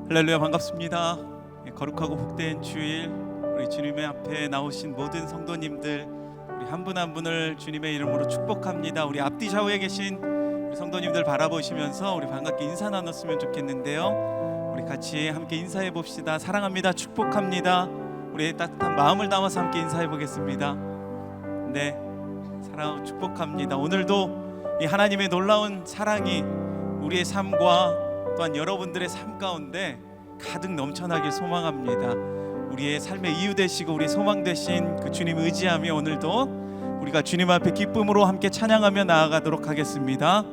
할렐루야, 반갑습니다. 거룩하고 복된 주일, 우리 주님의 앞에 나오신 모든 성도님들, 우리 한 분 한 분을 주님의 이름으로 축복합니다. 우리 앞뒤 좌우에 계신 우리 성도님들 바라보시면서 우리 반갑게 인사 나눴으면 좋겠는데요. 우리 같이 함께 인사해 봅시다. 사랑합니다, 축복합니다. 우리의 따뜻한 마음을 담아서 함께 인사해 보겠습니다. 네, 사랑하고 축복합니다. 오늘도 이 하나님의 놀라운 사랑이 우리의 삶과 또한 여러분들의 삶 가운데 가득 넘쳐나길 소망합니다. 우리의 삶의 이유 되시고 우리의 소망 되신 그 주님 의지하며 오늘도 우리가 주님 앞에 기쁨으로 함께 찬양하며 나아가도록 하겠습니다.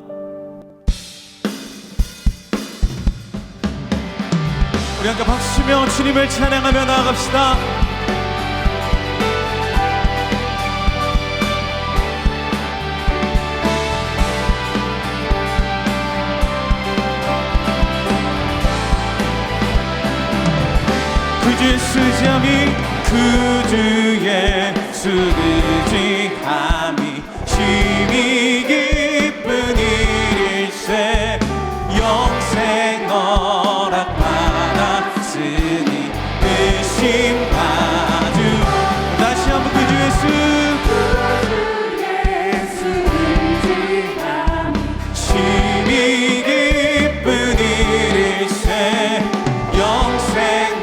우리 함께 박수 치며 주님을 찬양하며 나아갑시다. 그 주의 수지함이 그 주의 수지함이 심히 기쁜 일일세 영생 허락받았으니 의심 아주 다시 한번 그 주의 수지함이 심히 기쁜 일일세 영생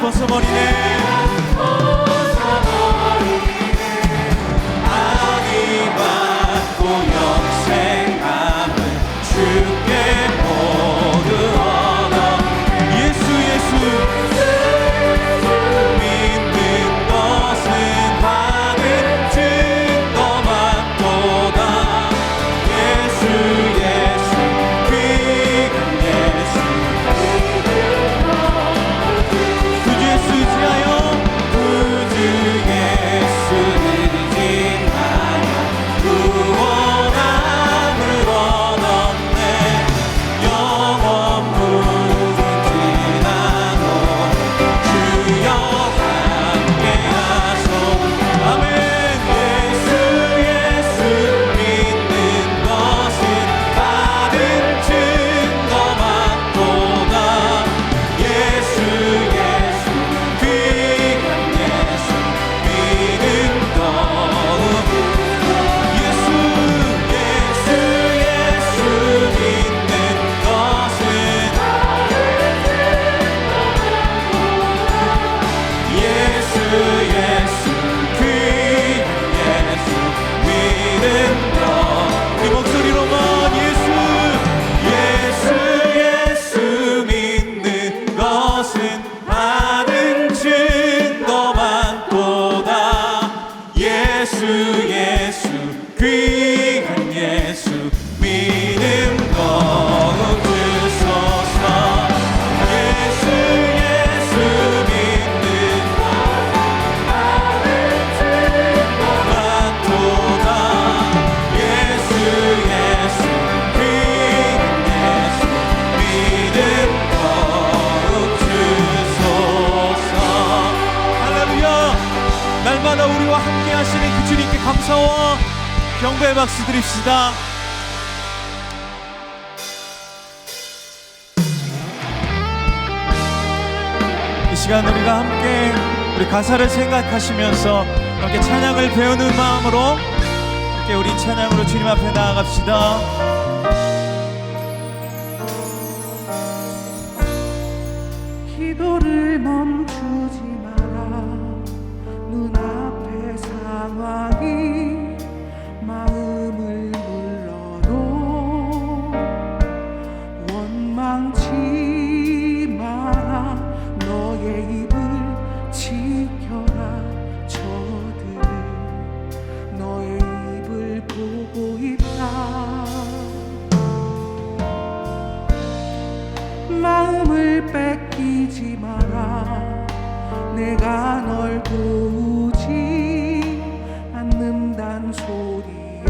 벗어버리네. 아니 받고 영생함을 주께 모두 얻어 예수 믿는 것은 받은 증거 받도다. 예수 귀한 예수 날마다 우리와 함께 하시는 그 주님께 감사와 경배의 박수 드립시다. 이 시간 우리가 함께 우리 가사를 생각하시면서 함께 찬양을 배우는 마음으로 함께 함께 우리 찬양으로 주님 앞에 나아갑시다. 기도를 멈추지 마라. 눈앞의 상황이 마음을 눌러도 원망치 마라. 너의 입을 지켜라. 저들은 너의 입을 보고 있다. 마음을 뺏기지 마라. 내가 널 도우지 않는단 소리에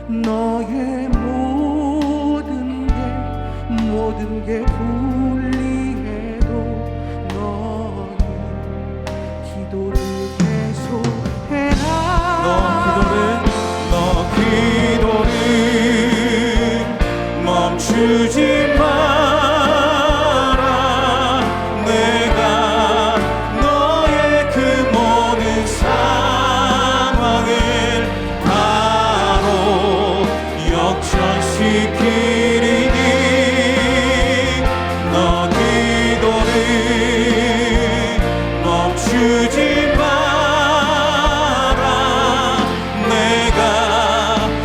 너의 모든 게 불리해도 너는 기도를 계속해라. 너 기도를 멈추지 마라. 내가 너의 그 모든 상황을 바로 역전시키리니 너 기도를 멈추지 마라. 내가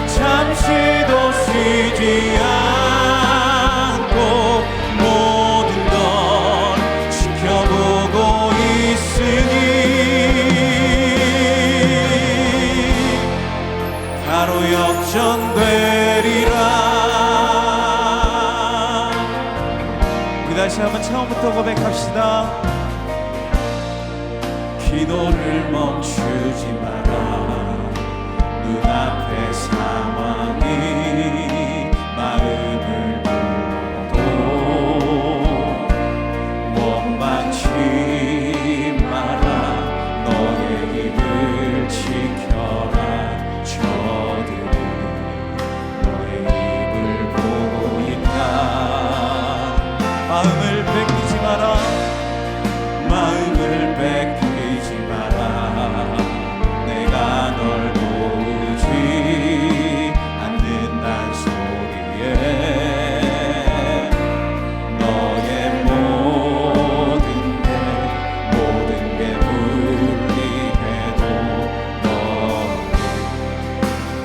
잠시도 쉬지 않고 모든 걸 지켜보고 있으니 바로 역전되리라. 우리 다시 한번 처음부터 고백합시다. 기도를 멈추지 마라. 눈앞의 상황이 마음을 눌러도 원망치 마라. 너의 입을 지켜라. 저들은 너의 입을 보고 있다. 마음을 뺏기지 마라. 마음을 뺏기지 마라. 내가 널 도우지 않는단 소리에 너의 모든 게 불리해도 너는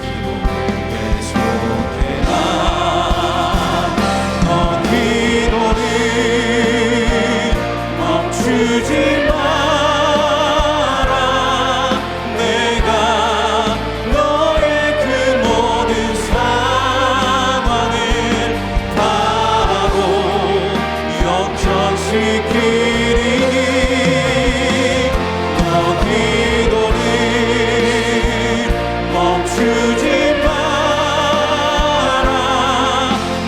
기도를 계속해라. 너 기도를 멈추지 마라. 내가 너의 그 모든 상황을 바로 역전시키리니 너 기도를 멈추지 마라.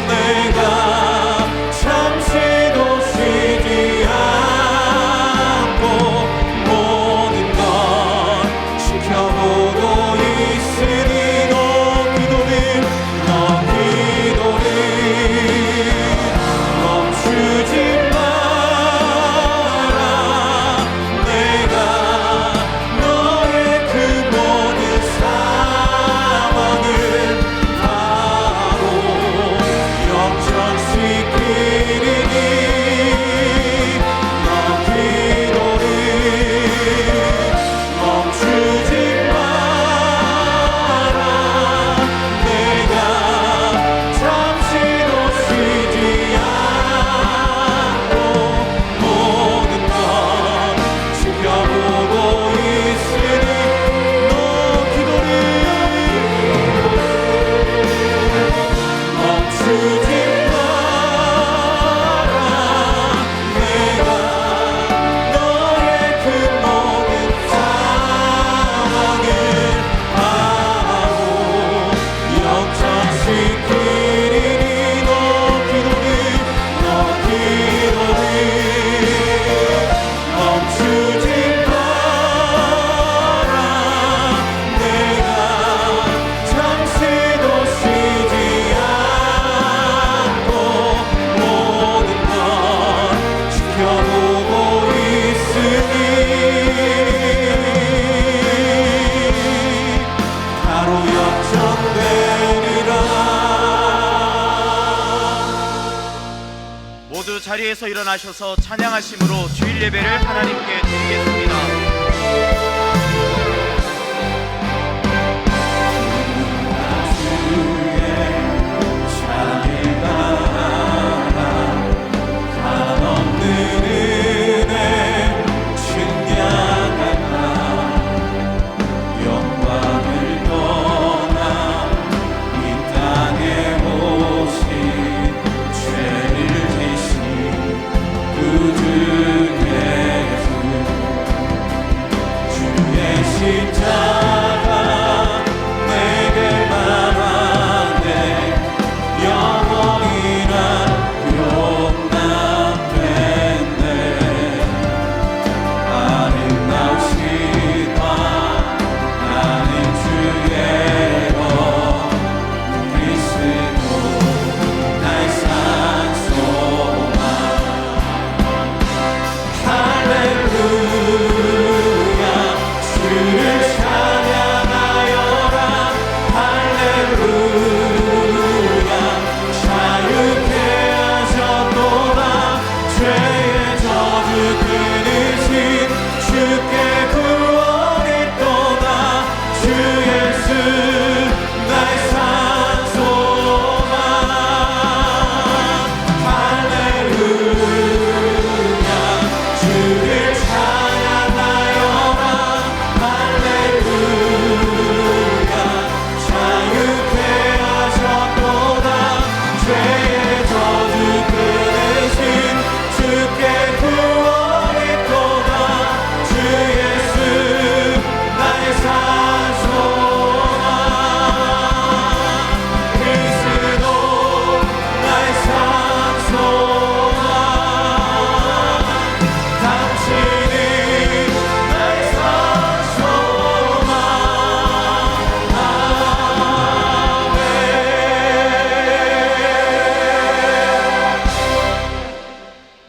내가 잠시도 쉬지 않고 모든 걸 지켜보고 있으니 너 기도를 멈추지 마라. 내가 너의 그 모든 상황을 자리에서 일어나셔서 찬양하심으로 주일 예배를 하나님께 드리겠습니다.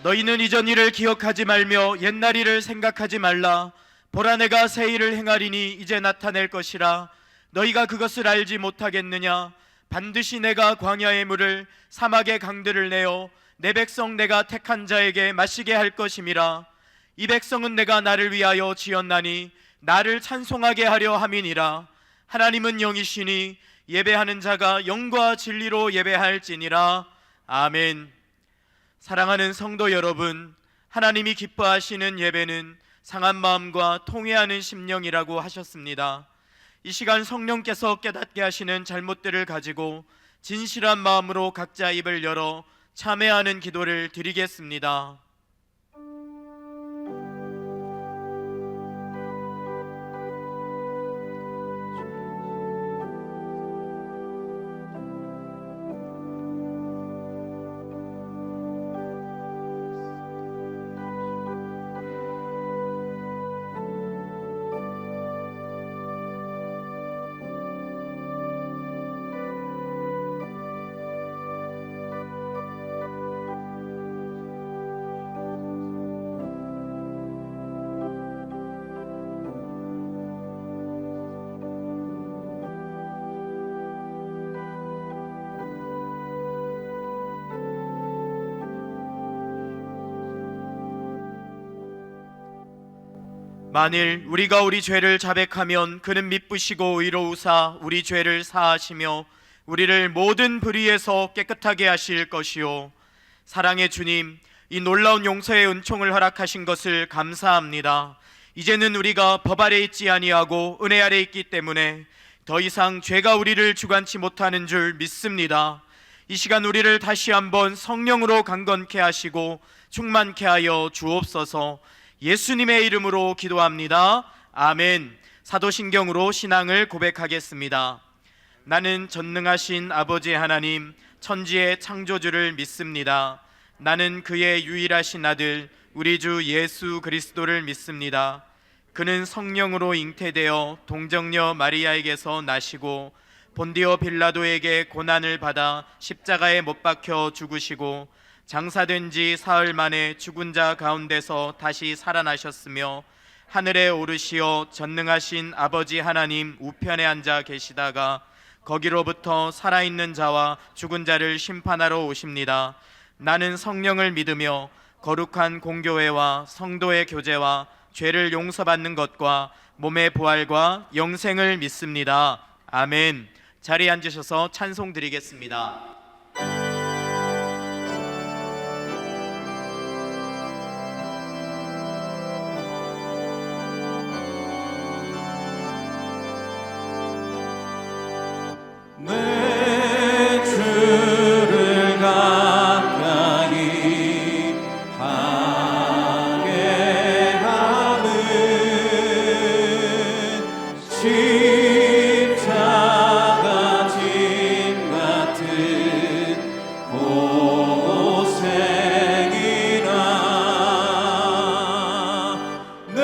너희는 이전 일을 기억하지 말며 옛날 일을 생각하지 말라. 보라, 내가 새 일을 행하리니 이제 나타낼 것이라. 너희가 그것을 알지 못하겠느냐? 반드시 내가 광야의 물을 사막의 강들을 내어 내 백성 내가 택한 자에게 마시게 할 것임이라. 이 백성은 내가 나를 위하여 지었나니 나를 찬송하게 하려 함이니라. 하나님은 영이시니 예배하는 자가 영과 진리로 예배할지니라. 아멘. 사랑하는 성도 여러분, 하나님이 기뻐하시는 예배는 상한 마음과 통회하는 심령이라고 하셨습니다. 이 시간 성령께서 깨닫게 하시는 잘못들을 가지고 진실한 마음으로 각자 입을 열어 참회하는 기도를 드리겠습니다. 만일 우리가 우리 죄를 자백하면 그는 미쁘시고 의로우사 우리 죄를 사하시며 우리를 모든 불의에서 깨끗하게 하실 것이요. 사랑의 주님, 이 놀라운 용서의 은총을 허락하신 것을 감사합니다. 이제는 우리가 법 아래 있지 아니하고 은혜 아래 있기 때문에 더 이상 죄가 우리를 주관치 못하는 줄 믿습니다. 이 시간 우리를 다시 한번 성령으로 강건케 하시고 충만케 하여 주옵소서. 예수님의 이름으로 기도합니다. 아멘. 사도신경으로 신앙을 고백하겠습니다. 나는 전능하신 아버지 하나님, 천지의 창조주를 믿습니다. 나는 그의 유일하신 아들 우리 주 예수 그리스도를 믿습니다. 그는 성령으로 잉태되어 동정녀 마리아에게서 나시고 본디오 빌라도에게 고난을 받아 십자가에 못 박혀 죽으시고 장사된 지 사흘 만에 죽은 자 가운데서 다시 살아나셨으며 하늘에 오르시어 전능하신 아버지 하나님 우편에 앉아 계시다가 거기로부터 살아있는 자와 죽은 자를 심판하러 오십니다. 나는 성령을 믿으며 거룩한 공교회와 성도의 교제와 죄를 용서받는 것과 몸의 부활과 영생을 믿습니다. 아멘. 자리에 앉으셔서 찬송 드리겠습니다. 내 주를 가까이 하게 하는 십자가 짐 같은 고생이나 내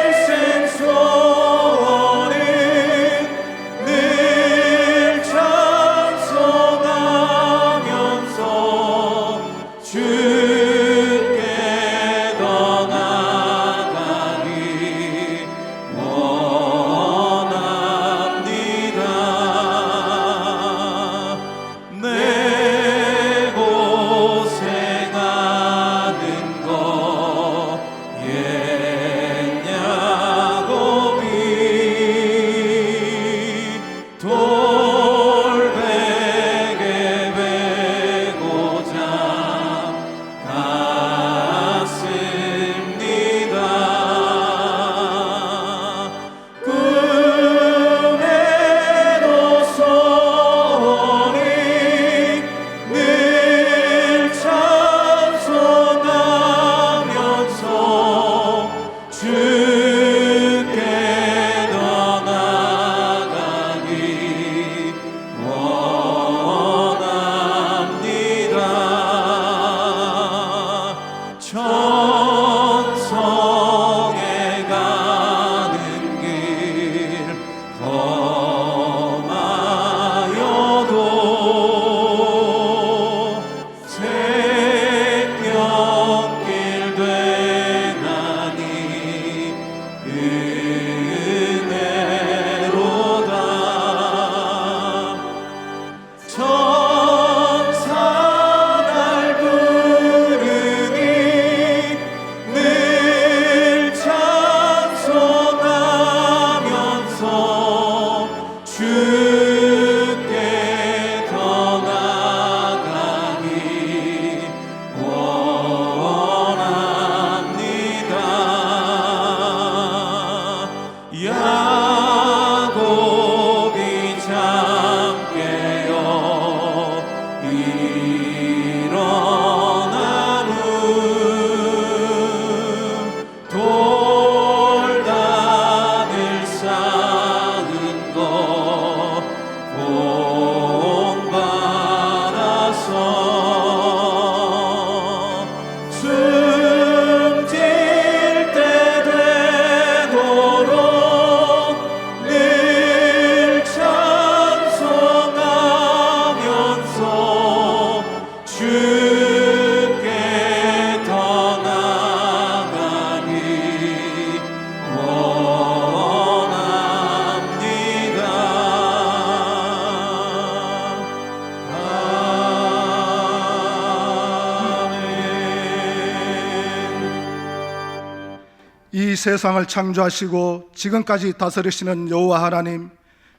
일생 소원은 늘 찬송하면서 주께 더 나아가기 원합니다. 내 고생하는 거 옛 야곱이 돌베개 베고자 갔습니다. 꿈에도 소원이 늘 찬송하면서 주께 더 나아가기 원합니다. 천성에 가는 길 험하여도 생명길 되나니 은혜로다. 천사 날 부르니 늘 찬송하면서 주께 더 나아가기 원합니다. 야곱이 잠깨어 일어나는 돌다들 쌓은 거 본받아서 숨질 때 되도록 늘 찬송하면서 주께 더 나아가기 원합니다. 이 세상을 창조하시고 지금까지 다스리시는 여호와 하나님,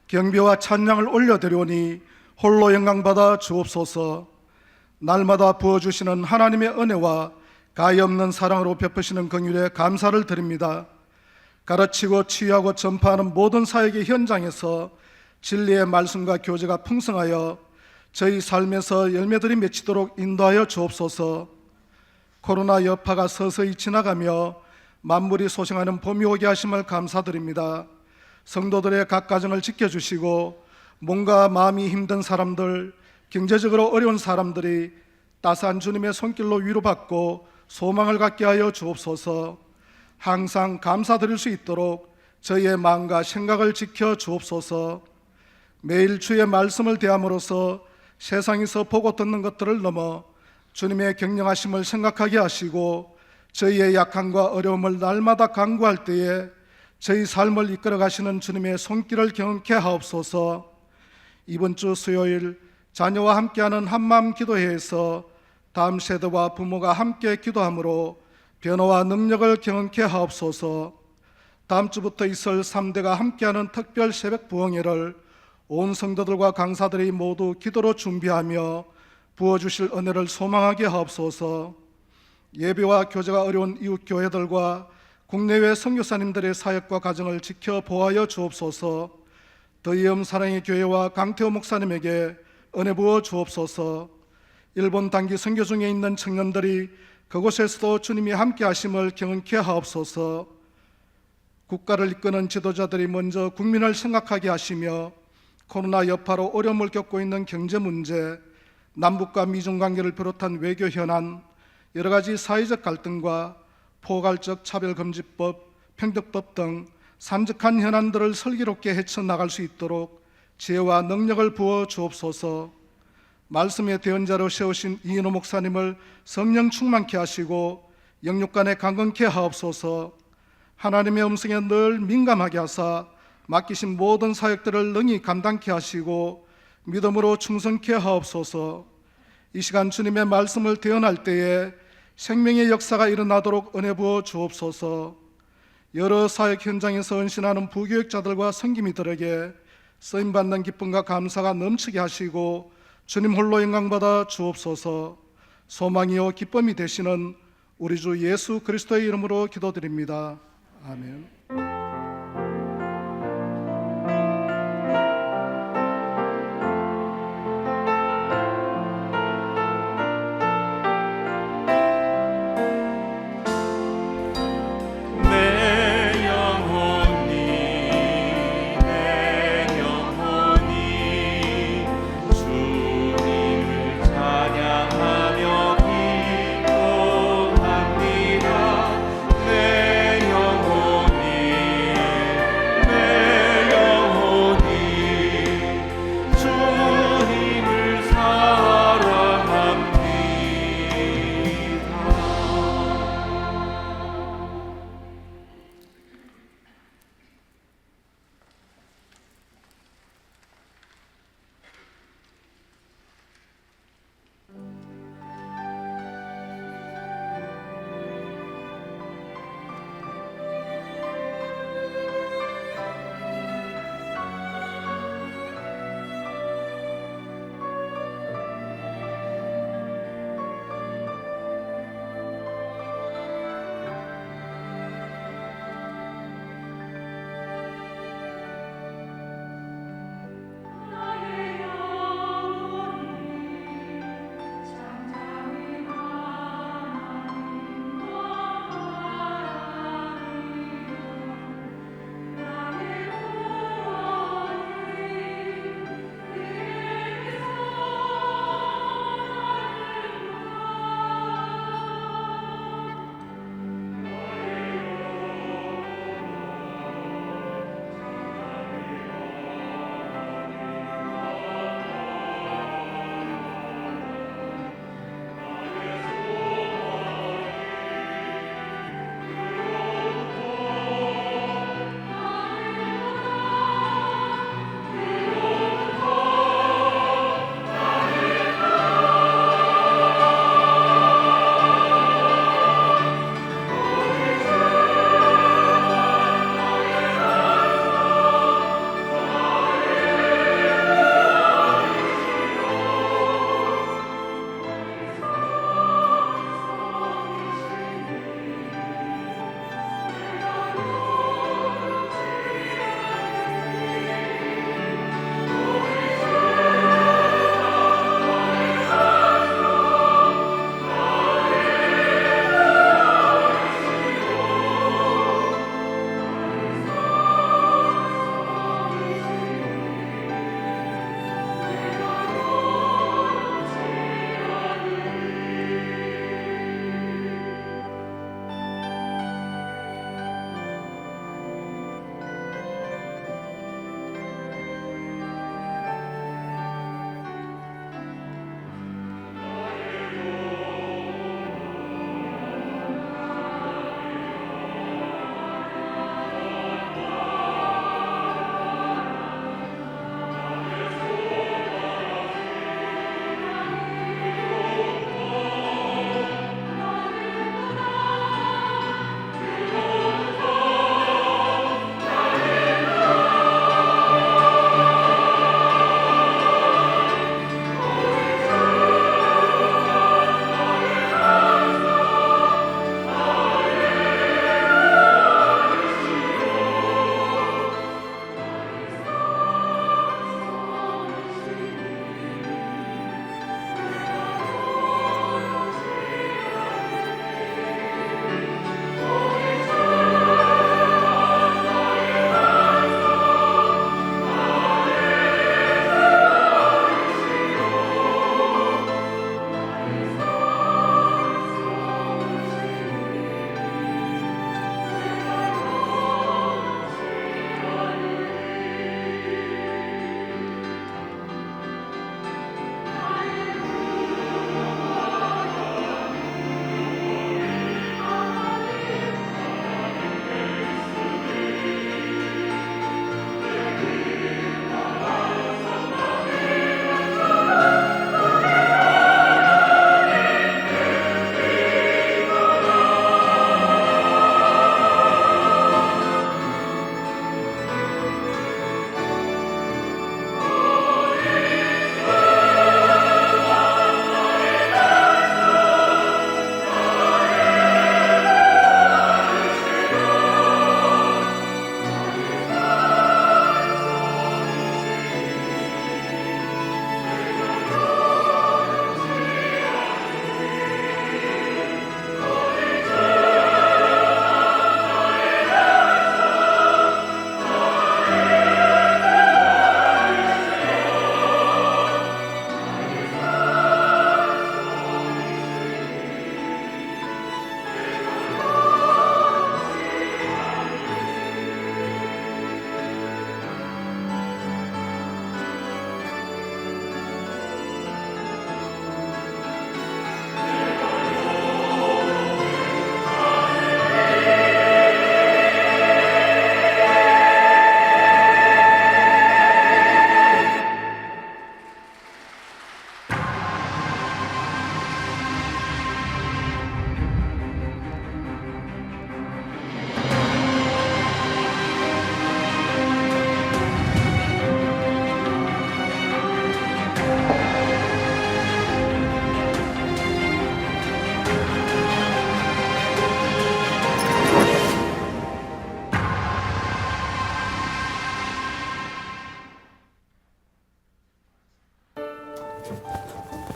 경배와 찬양을 올려드리오니 홀로 영광받아 주옵소서. 날마다 부어주시는 하나님의 은혜와 가히 없는 사랑으로 베푸시는 긍휼에 감사를 드립니다. 가르치고 치유하고 전파하는 모든 사역의 현장에서 진리의 말씀과 교제가 풍성하여 저희 삶에서 열매들이 맺히도록 인도하여 주옵소서. 코로나 여파가 서서히 지나가며 만물이 소생하는 봄이 오게 하심을 감사드립니다. 성도들의 각 가정을 지켜주시고 몸과 마음이 힘든 사람들, 경제적으로 어려운 사람들이 따스한 주님의 손길로 위로받고 소망을 갖게 하여 주옵소서. 항상 감사드릴 수 있도록 저희의 마음과 생각을 지켜 주옵소서. 매일 주의 말씀을 대함으로써 세상에서 보고 듣는 것들을 넘어 주님의 경영하심을 생각하게 하시고 저희의 약함과 어려움을 날마다 간구할 때에 저희 삶을 이끌어 가시는 주님의 손길을 경험케 하옵소서. 이번 주 수요일 자녀와 함께하는 한마음 기도회에서 다음 세대와 부모가 함께 기도함으로 변화와 능력을 경험케 하옵소서. 다음 주부터 있을 3대가 함께하는 특별 새벽 부흥회를 온 성도들과 강사들이 모두 기도로 준비하며 부어주실 은혜를 소망하게 하옵소서. 예배와 교제가 어려운 이웃 교회들과 국내외 선교사님들의 사역과 가정을 지켜보아여 주옵소서. 더이음 사랑의 교회와 강태호 목사님에게 은혜 부어 주옵소서. 일본 단기 선교 중에 있는 청년들이 그곳에서도 주님이 함께 하심을 경험케 하옵소서. 국가를 이끄는 지도자들이 먼저 국민을 생각하게 하시며 코로나 여파로 어려움을 겪고 있는 경제 문제, 남북과 미중 관계를 비롯한 외교 현안, 여러 가지 사회적 갈등과 포괄적 차별금지법, 평등법 등 산적한 현안들을 슬기롭게 헤쳐나갈 수 있도록 지혜와 능력을 부어 주옵소서. 말씀의 대언자로 세우신 이인호 목사님을 성령 충만케 하시고 영육간에 강건케 하옵소서. 하나님의 음성에 늘 민감하게 하사 맡기신 모든 사역들을 능히 감당케 하시고 믿음으로 충성케 하옵소서. 이 시간 주님의 말씀을 대언할 때에 생명의 역사가 일어나도록 은혜 부어 주옵소서. 여러 사역 현장에서 헌신하는 부교육자들과 선기미들에게 쓰임받는 기쁨과 감사가 넘치게 하시고 주님 홀로 영광받아 주옵소서. 소망이요 기쁨이 되시는 우리 주 예수 그리스도의 이름으로 기도드립니다. 아멘. 내 영혼이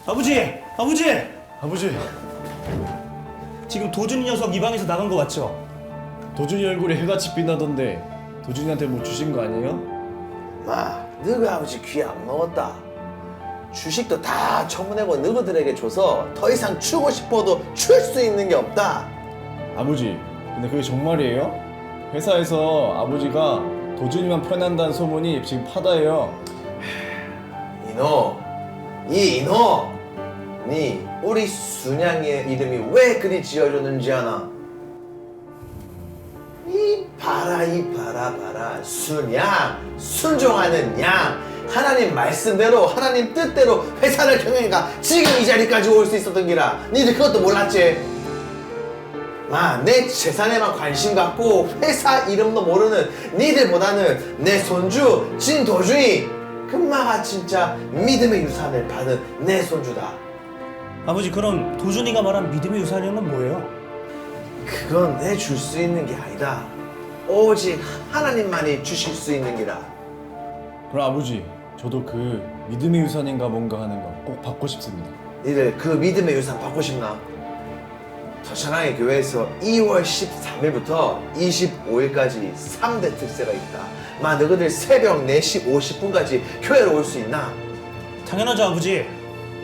아버지! 아버지! 아버지, 지금 도준이 녀석 이 방에서 나간 거 맞죠? 도준이 얼굴이 해같이 빛나던데 도준이한테 뭐 주신 거 아니에요? 마, 너희 아버지 귀 안 먹었다. 주식도 다 처분하고 너희들에게 줘서 더 이상 추고 싶어도 출 수 있는 게 없다. 아버지, 근데 그게 정말이에요? 회사에서 아버지가 도준이만 편한다는 소문이 지금 파다해요. 이노, 니 우리 순양의 이름이 왜 그리 지어졌는지 아나? 이 봐라 순양, 순종하는 양, 하나님 말씀대로 하나님 뜻대로 회사를 경영해가 지금 이 자리까지 올 수 있었던 기라. 니들 그것도 몰랐지? 내 재산에만 관심 갖고 회사 이름도 모르는 니들보다는 내 손주 진도준이 금마가 진짜 믿음의 유산을 받은 내 손주다. 아버지, 그럼 도준이가 말한 믿음의 유산이란 뭐예요? 그건 내 줄 수 있는 게 아니다. 오직 하나님만이 주실 수 있는 기라. 그럼 아버지, 저도 그 믿음의 유산인가 뭔가 하는 거 꼭 받고 싶습니다. 니들 그 믿음의 유산 받고 싶나? 더샤나의 교회에서 2월 13일부터 25일까지 3대 특세가 있다. 너희들 새벽 4시 50분까지 교회로 올 수 있나? 당연하죠, 아버지.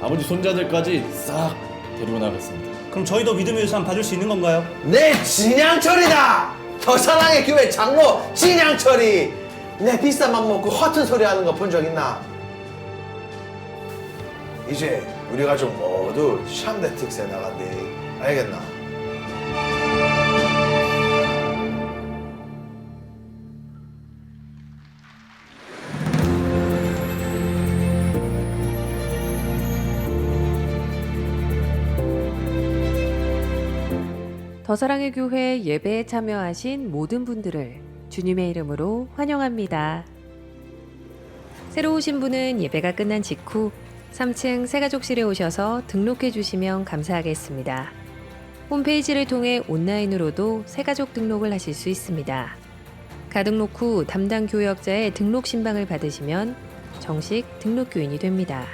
아버지 손자들까지 싹 데리고 나가겠습니다. 그럼 저희도 믿음의 유산 받을 수 있는 건가요? 내 진양철이다! 더사랑의 교회 장로 진양철이 내 비싼 맘 먹고 허튼 소리 하는 거 본 적 있나? 이제 우리 가족 모두 샴대 특세 나간대. 알겠나? 더사랑의 교회 예배에 참여하신 모든 분들을 주님의 이름으로 환영합니다. 새로 오신 분은 예배가 끝난 직후 3층 새가족실에 오셔서 등록해 주시면 감사하겠습니다. 홈페이지를 통해 온라인으로도 새가족 등록을 하실 수 있습니다. 가등록 후 담당 교역자의 등록 신방을 받으시면 정식 등록 교인이 됩니다.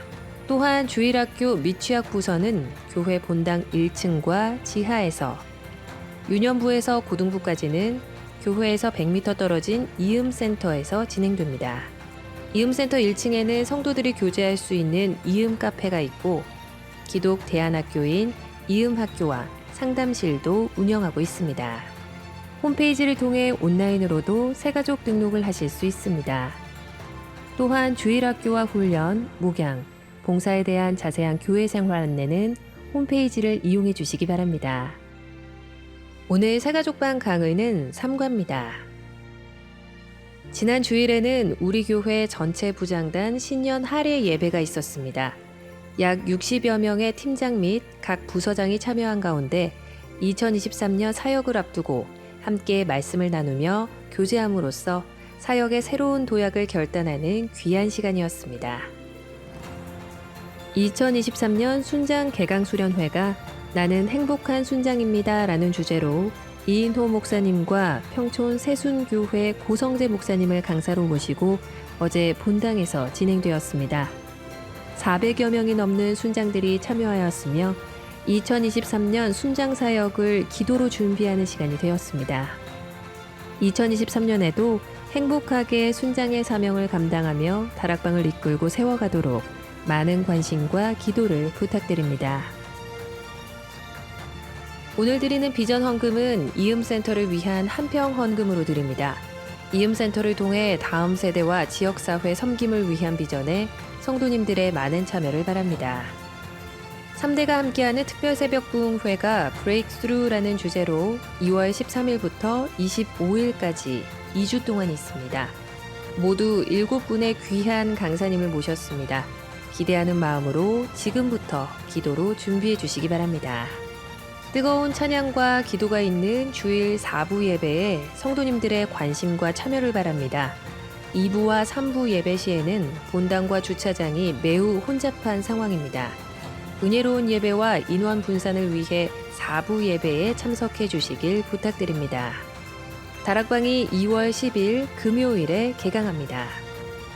또한 주일학교 미취학 부서는 교회 본당 1층과 지하에서, 유년부에서 고등부까지는 교회에서 100m 떨어진 이음센터에서 진행됩니다. 이음센터 1층에는 성도들이 교제할 수 있는 이음 카페가 있고, 기독 대안학교인 이음학교와 상담실도 운영하고 있습니다. 홈페이지를 통해 온라인으로도 새가족 등록을 하실 수 있습니다. 또한 주일학교와 훈련, 목양, 봉사에 대한 자세한 교회 생활 안내는 홈페이지를 이용해 주시기 바랍니다. 오늘 새가족반 강의는 3과입니다. 지난 주일에는 우리 교회 전체 부장단 신년 할애 예배가 있었습니다. 약 60여 명의 팀장 및 각 부서장이 참여한 가운데 2023년 사역을 앞두고 함께 말씀을 나누며 교제함으로써 사역의 새로운 도약을 결단하는 귀한 시간이었습니다. 2023년 순장 개강수련회가 나는 행복한 순장입니다 라는 주제로 이인호 목사님과 평촌 세순교회 고성재 목사님을 강사로 모시고 어제 본당에서 진행되었습니다. 400여 명이 넘는 순장들이 참여하였으며 2023년 순장 사역을 기도로 준비하는 시간이 되었습니다. 2023년에도 행복하게 순장의 사명을 감당하며 다락방을 이끌고 세워가도록 많은 관심과 기도를 부탁드립니다. 오늘 드리는 비전 헌금은 이음센터를 위한 한평 헌금으로 드립니다. 이음센터를 통해 다음 세대와 지역사회 섬김을 위한 비전에 성도님들의 많은 참여를 바랍니다. 3대가 함께하는 특별 새벽 부흥회가 브레이크스루라는 주제로 2월 13일부터 25일까지 2주 동안 있습니다. 모두 7분의 귀한 강사님을 모셨습니다. 기대하는 마음으로 지금부터 기도로 준비해 주시기 바랍니다. 뜨거운 찬양과 기도가 있는 주일 4부 예배에 성도님들의 관심과 참여를 바랍니다. 2부와 3부 예배 시에는 본당과 주차장이 매우 혼잡한 상황입니다. 은혜로운 예배와 인원 분산을 위해 4부 예배에 참석해 주시길 부탁드립니다. 다락방이 2월 10일 금요일에 개강합니다.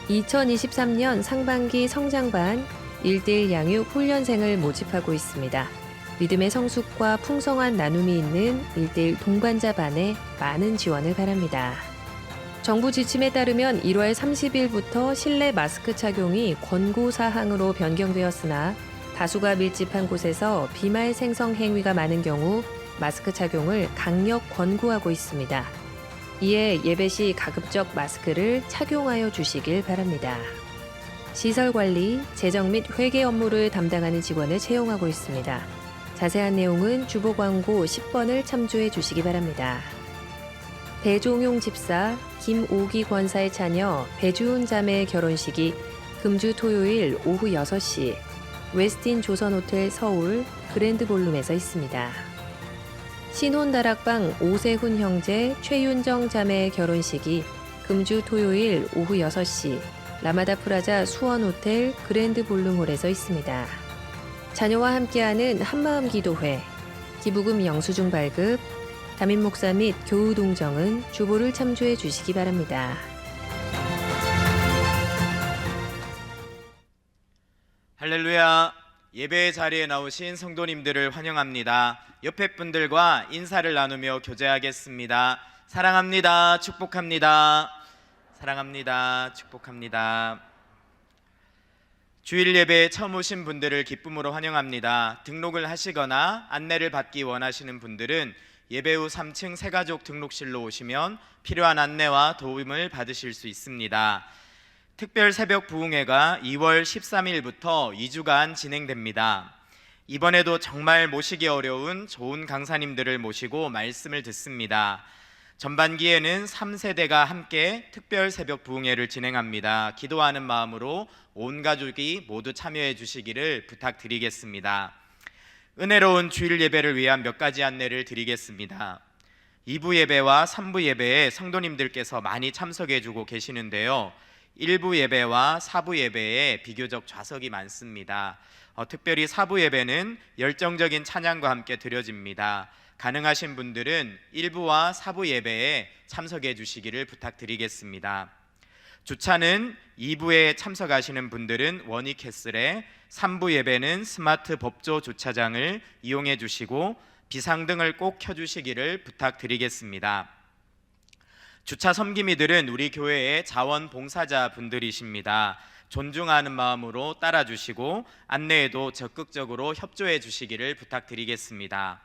2023년 상반기 성장반 1대1 양육 훈련생을 모집하고 있습니다. 믿음의 성숙과 풍성한 나눔이 있는 1대1 동반자 반에 많은 지원을 바랍니다. 정부 지침에 따르면 1월 30일부터 실내 마스크 착용이 권고사항으로 변경되었으나 다수가 밀집한 곳에서 비말 생성 행위가 많은 경우 마스크 착용을 강력 권고하고 있습니다. 이에 예배 시 가급적 마스크를 착용하여 주시길 바랍니다. 시설 관리, 재정 및 회계 업무를 담당하는 직원을 채용하고 있습니다. 자세한 내용은 주보 광고 10번을 참조해 주시기 바랍니다. 배종용 집사, 김오기 권사의 자녀 배주훈 자매의 결혼식이 금주 토요일 오후 6시 웨스틴 조선호텔 서울 그랜드 볼룸에서 있습니다. 신혼다락방 오세훈 형제 최윤정 자매의 결혼식이 금주 토요일 오후 6시 라마다 프라자 수원호텔 그랜드 볼룸홀에서 있습니다. 자녀와 함께하는 한마음 기도회, 기부금 영수증 발급, 담임 목사 및 교우 동정은 주보를 참조해 주시기 바랍니다. 할렐루야. 예배 자리에 나오신 성도님들을 환영합니다. 옆에 분들과 인사를 나누며 교제하겠습니다. 사랑합니다. 축복합니다. 사랑합니다. 축복합니다. 주일 예배에 처음 오신 분들을 기쁨으로 환영합니다. 등록을 하시거나 안내를 받기 원하시는 분들은 예배 후 3층 새가족 등록실로 오시면 필요한 안내와 도움을 받으실 수 있습니다. 특별 새벽 부흥회가 2월 13일부터 2주간 진행됩니다. 이번에도 정말 모시기 어려운 좋은 강사님들을 모시고 말씀을 듣습니다. 전반기에는 3세대가 함께 특별 새벽 부흥회를 진행합니다. 기도하는 마음으로 온 가족이 모두 참여해 주시기를 부탁드리겠습니다. 은혜로운 주일 예배를 위한 몇 가지 안내를 드리겠습니다. 2부 예배와 3부 예배에 성도님들께서 많이 참석해 주고 계시는데요. 1부 예배와 4부 예배에 비교적 좌석이 많습니다. 특별히 4부 예배는 열정적인 찬양과 함께 드려집니다. 가능하신 분들은 1부와 4부 예배에 참석해 주시기를 부탁드리겠습니다. 주차는 2부에 참석하시는 분들은 원익캐슬에, 3부 예배는 스마트 법조 주차장을 이용해 주시고 비상등을 꼭 켜주시기를 부탁드리겠습니다. 주차 섬김이들은 우리 교회의 자원봉사자 분들이십니다. 존중하는 마음으로 따라주시고 안내에도 적극적으로 협조해 주시기를 부탁드리겠습니다.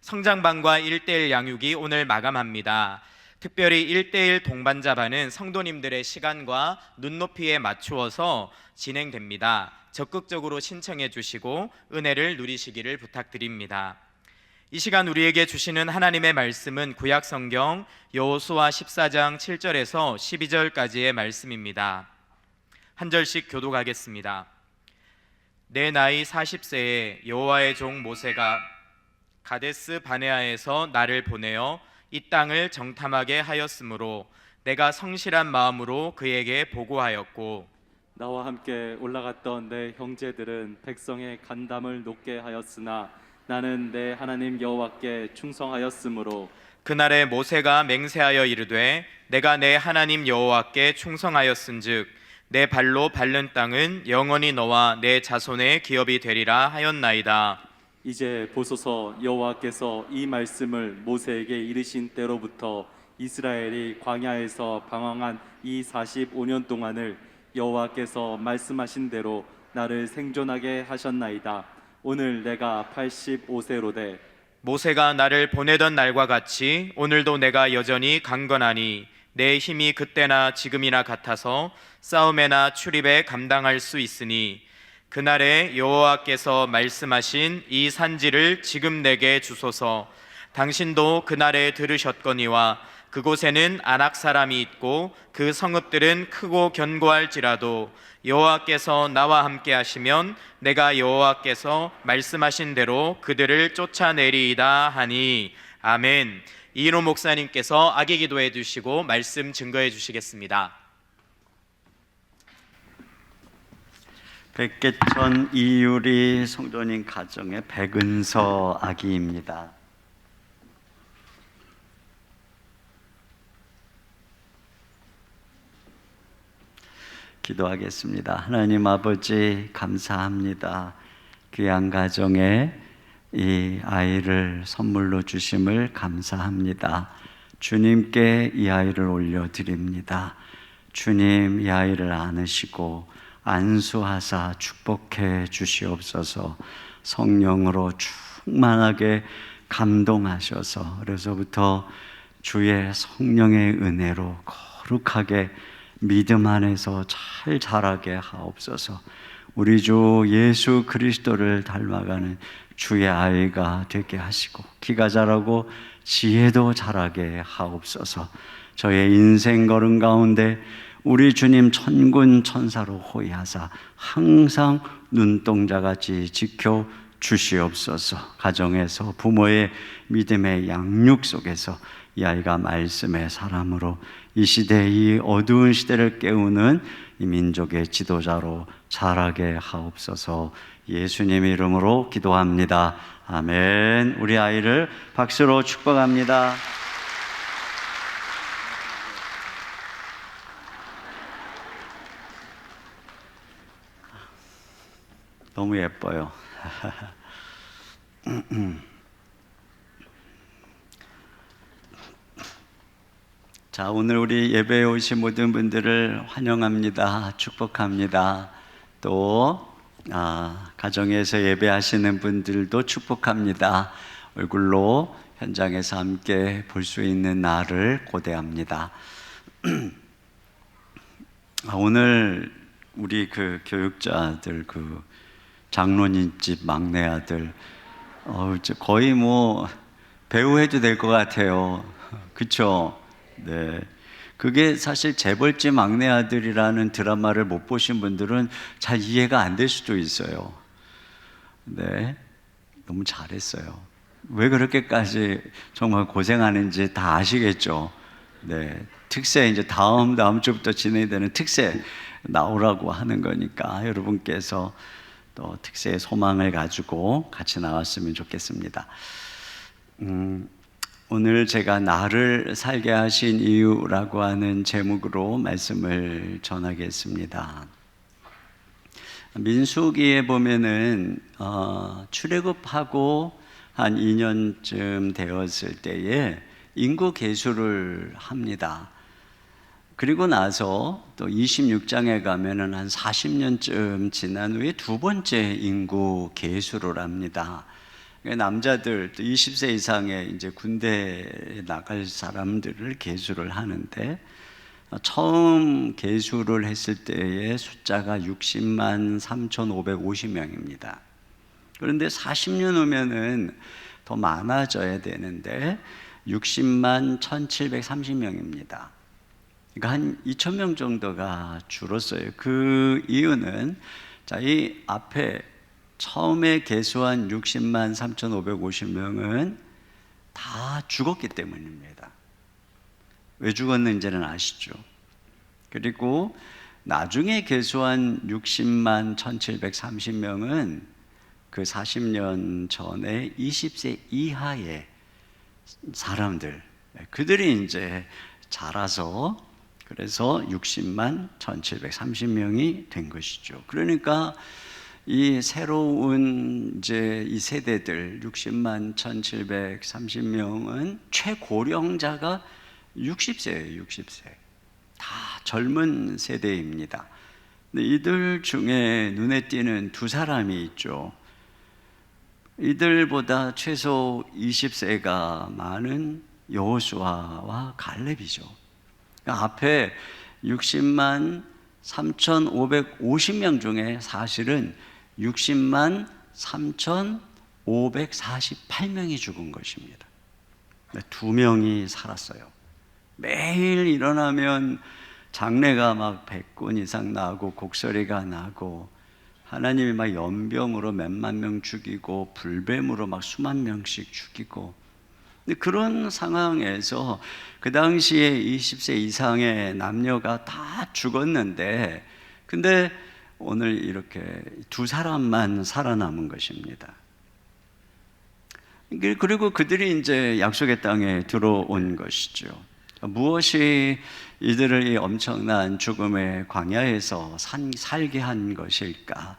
성장반과 1대1 양육이 오늘 마감합니다. 특별히 1대1 동반자반은 성도님들의 시간과 눈높이에 맞추어서 진행됩니다. 적극적으로 신청해 주시고 은혜를 누리시기를 부탁드립니다. 이 시간 우리에게 주시는 하나님의 말씀은 구약성경 여호수아 14장 7절에서 12절까지의 말씀입니다. 한 절씩 교독하겠습니다. 내 나이 40세에 여호와의 종 모세가 가데스 바네아에서 나를 보내어 이 땅을 정탐하게 하였으므로 내가 성실한 마음으로 그에게 보고하였고 나와 함께 올라갔던 내 형제들은 백성의 간담을 높게 하였으나 나는 내 하나님 여호와께 충성하였으므로 그날에 모세가 맹세하여 이르되 내가 내 하나님 여호와께 충성하였은즉 내 발로 밟는 땅은 영원히 너와 내 자손의 기업이 되리라 하였나이다. 이제 보소서 여호와께서 이 말씀을 모세에게 이르신 때로부터 이스라엘이 광야에서 방황한 이 45년 동안을 여호와께서 말씀하신 대로 나를 생존하게 하셨나이다. 오늘 내가 85세로되 모세가 나를 보내던 날과 같이 오늘도 내가 여전히 강건하니 내 힘이 그때나 지금이나 같아서 싸움에나 출입에 감당할 수 있으니 그날에 여호와께서 말씀하신 이 산지를 지금 내게 주소서. 당신도 그날에 들으셨거니와 그곳에는 아낙 사람이 있고 그 성읍들은 크고 견고할지라도 여호와께서 나와 함께 하시면 내가 여호와께서 말씀하신 대로 그들을 쫓아내리이다 하니 아멘. 이인호 목사님께서 악의 기도해 주시고 말씀 증거해 주시겠습니다. 백계천 이유리 성도님 가정의 백은서 아기입니다. 기도하겠습니다. 하나님 아버지 감사합니다. 귀한 가정에 이 아이를 선물로 주심을 감사합니다. 주님께 이 아이를 올려드립니다. 주님 이 아이를 안으시고 안수하사 축복해 주시옵소서. 성령으로 충만하게 감동하셔서 그래서부터 주의 성령의 은혜로 거룩하게 믿음 안에서 잘 자라게 하옵소서. 우리 주 예수 그리스도를 닮아가는 주의 아이가 되게 하시고 키가 자라고 지혜도 자라게 하옵소서. 저의 인생 걸음 가운데 우리 주님 천군 천사로 호위하사 항상 눈동자같이 지켜 주시옵소서. 가정에서 부모의 믿음의 양육 속에서 이 아이가 말씀의 사람으로 이 시대, 이 어두운 시대를 깨우는 이 민족의 지도자로 자라게 하옵소서. 예수님 이름으로 기도합니다. 아멘. 우리 아이를 박수로 축복합니다. 너무 예뻐요. 자, 오늘 우리 예배에 오신 모든 분들을 환영합니다. 축복합니다. 또 가정에서 예배하시는 분들도 축복합니다. 얼굴로 현장에서 함께 볼 수 있는 날을 고대합니다. 오늘 우리 그 교육자들, 그 장로님 집 막내 아들, 거의 뭐 배우 해도 될 것 같아요. 그쵸? 네. 그게 사실 재벌집 막내 아들이라는 드라마를 못 보신 분들은 잘 이해가 안 될 수도 있어요. 네. 너무 잘했어요. 왜 그렇게까지 정말 고생하는지 다 아시겠죠? 네. 특세, 이제 다음 주부터 진행되는 특세 나오라고 하는 거니까 여러분께서 또 특세의 소망을 가지고 같이 나왔으면 좋겠습니다. 오늘 제가 나를 살게 하신 이유라고 하는 제목으로 말씀을 전하겠습니다. 민수기에 보면은 출애굽하고 한 2년쯤 되었을 때에 인구 계수를 합니다. 그리고 나서 또 26장에 가면은 한 40년쯤 지난 후에 두 번째 인구 계수를 합니다. 남자들 또 20세 이상의 이제 군대에 나갈 사람들을 계수를 하는데 처음 계수를 했을 때의 숫자가 60만 3,550명입니다. 그런데 40년 후면은 더 많아져야 되는데 60만 1,730명입니다. 그러니까 한 2,000명 정도가 줄었어요. 그 이유는 자, 이 앞에 처음에 계수한 60만 3,550명은 다 죽었기 때문입니다. 왜 죽었는지는 아시죠? 그리고 나중에 계수한 60만 1,730명은 그 40년 전에 20세 이하의 사람들, 그들이 이제 자라서 그래서 60만 1,730명이 된 것이죠. 그러니까 이 새로운 이제 이 세대들 60만 1,730명은 최고령자가 60세예요. 60세. 다 젊은 세대입니다. 근데 이들 중에 눈에 띄는 두 사람이 있죠. 이들보다 최소 20세가 많은 여호수아와 갈렙이죠. 그러니까 앞에 60만 3,550명 중에 사실은 60만 3,548명이 죽은 것입니다. 두 명이 살았어요. 매일 일어나면 장례가 막 100건 이상 나고 곡소리가 나고 하나님이 막 연병으로 몇만 명 죽이고 불뱀으로 막 수만 명씩 죽이고, 근데 그런 상황에서 그 당시에 20세 이상의 남녀가 다 죽었는데 근데 오늘 이렇게 두 사람만 살아남은 것입니다. 그리고 그들이 이제 약속의 땅에 들어온 것이죠. 무엇이 이들을 이 엄청난 죽음의 광야에서 살게 한 것일까?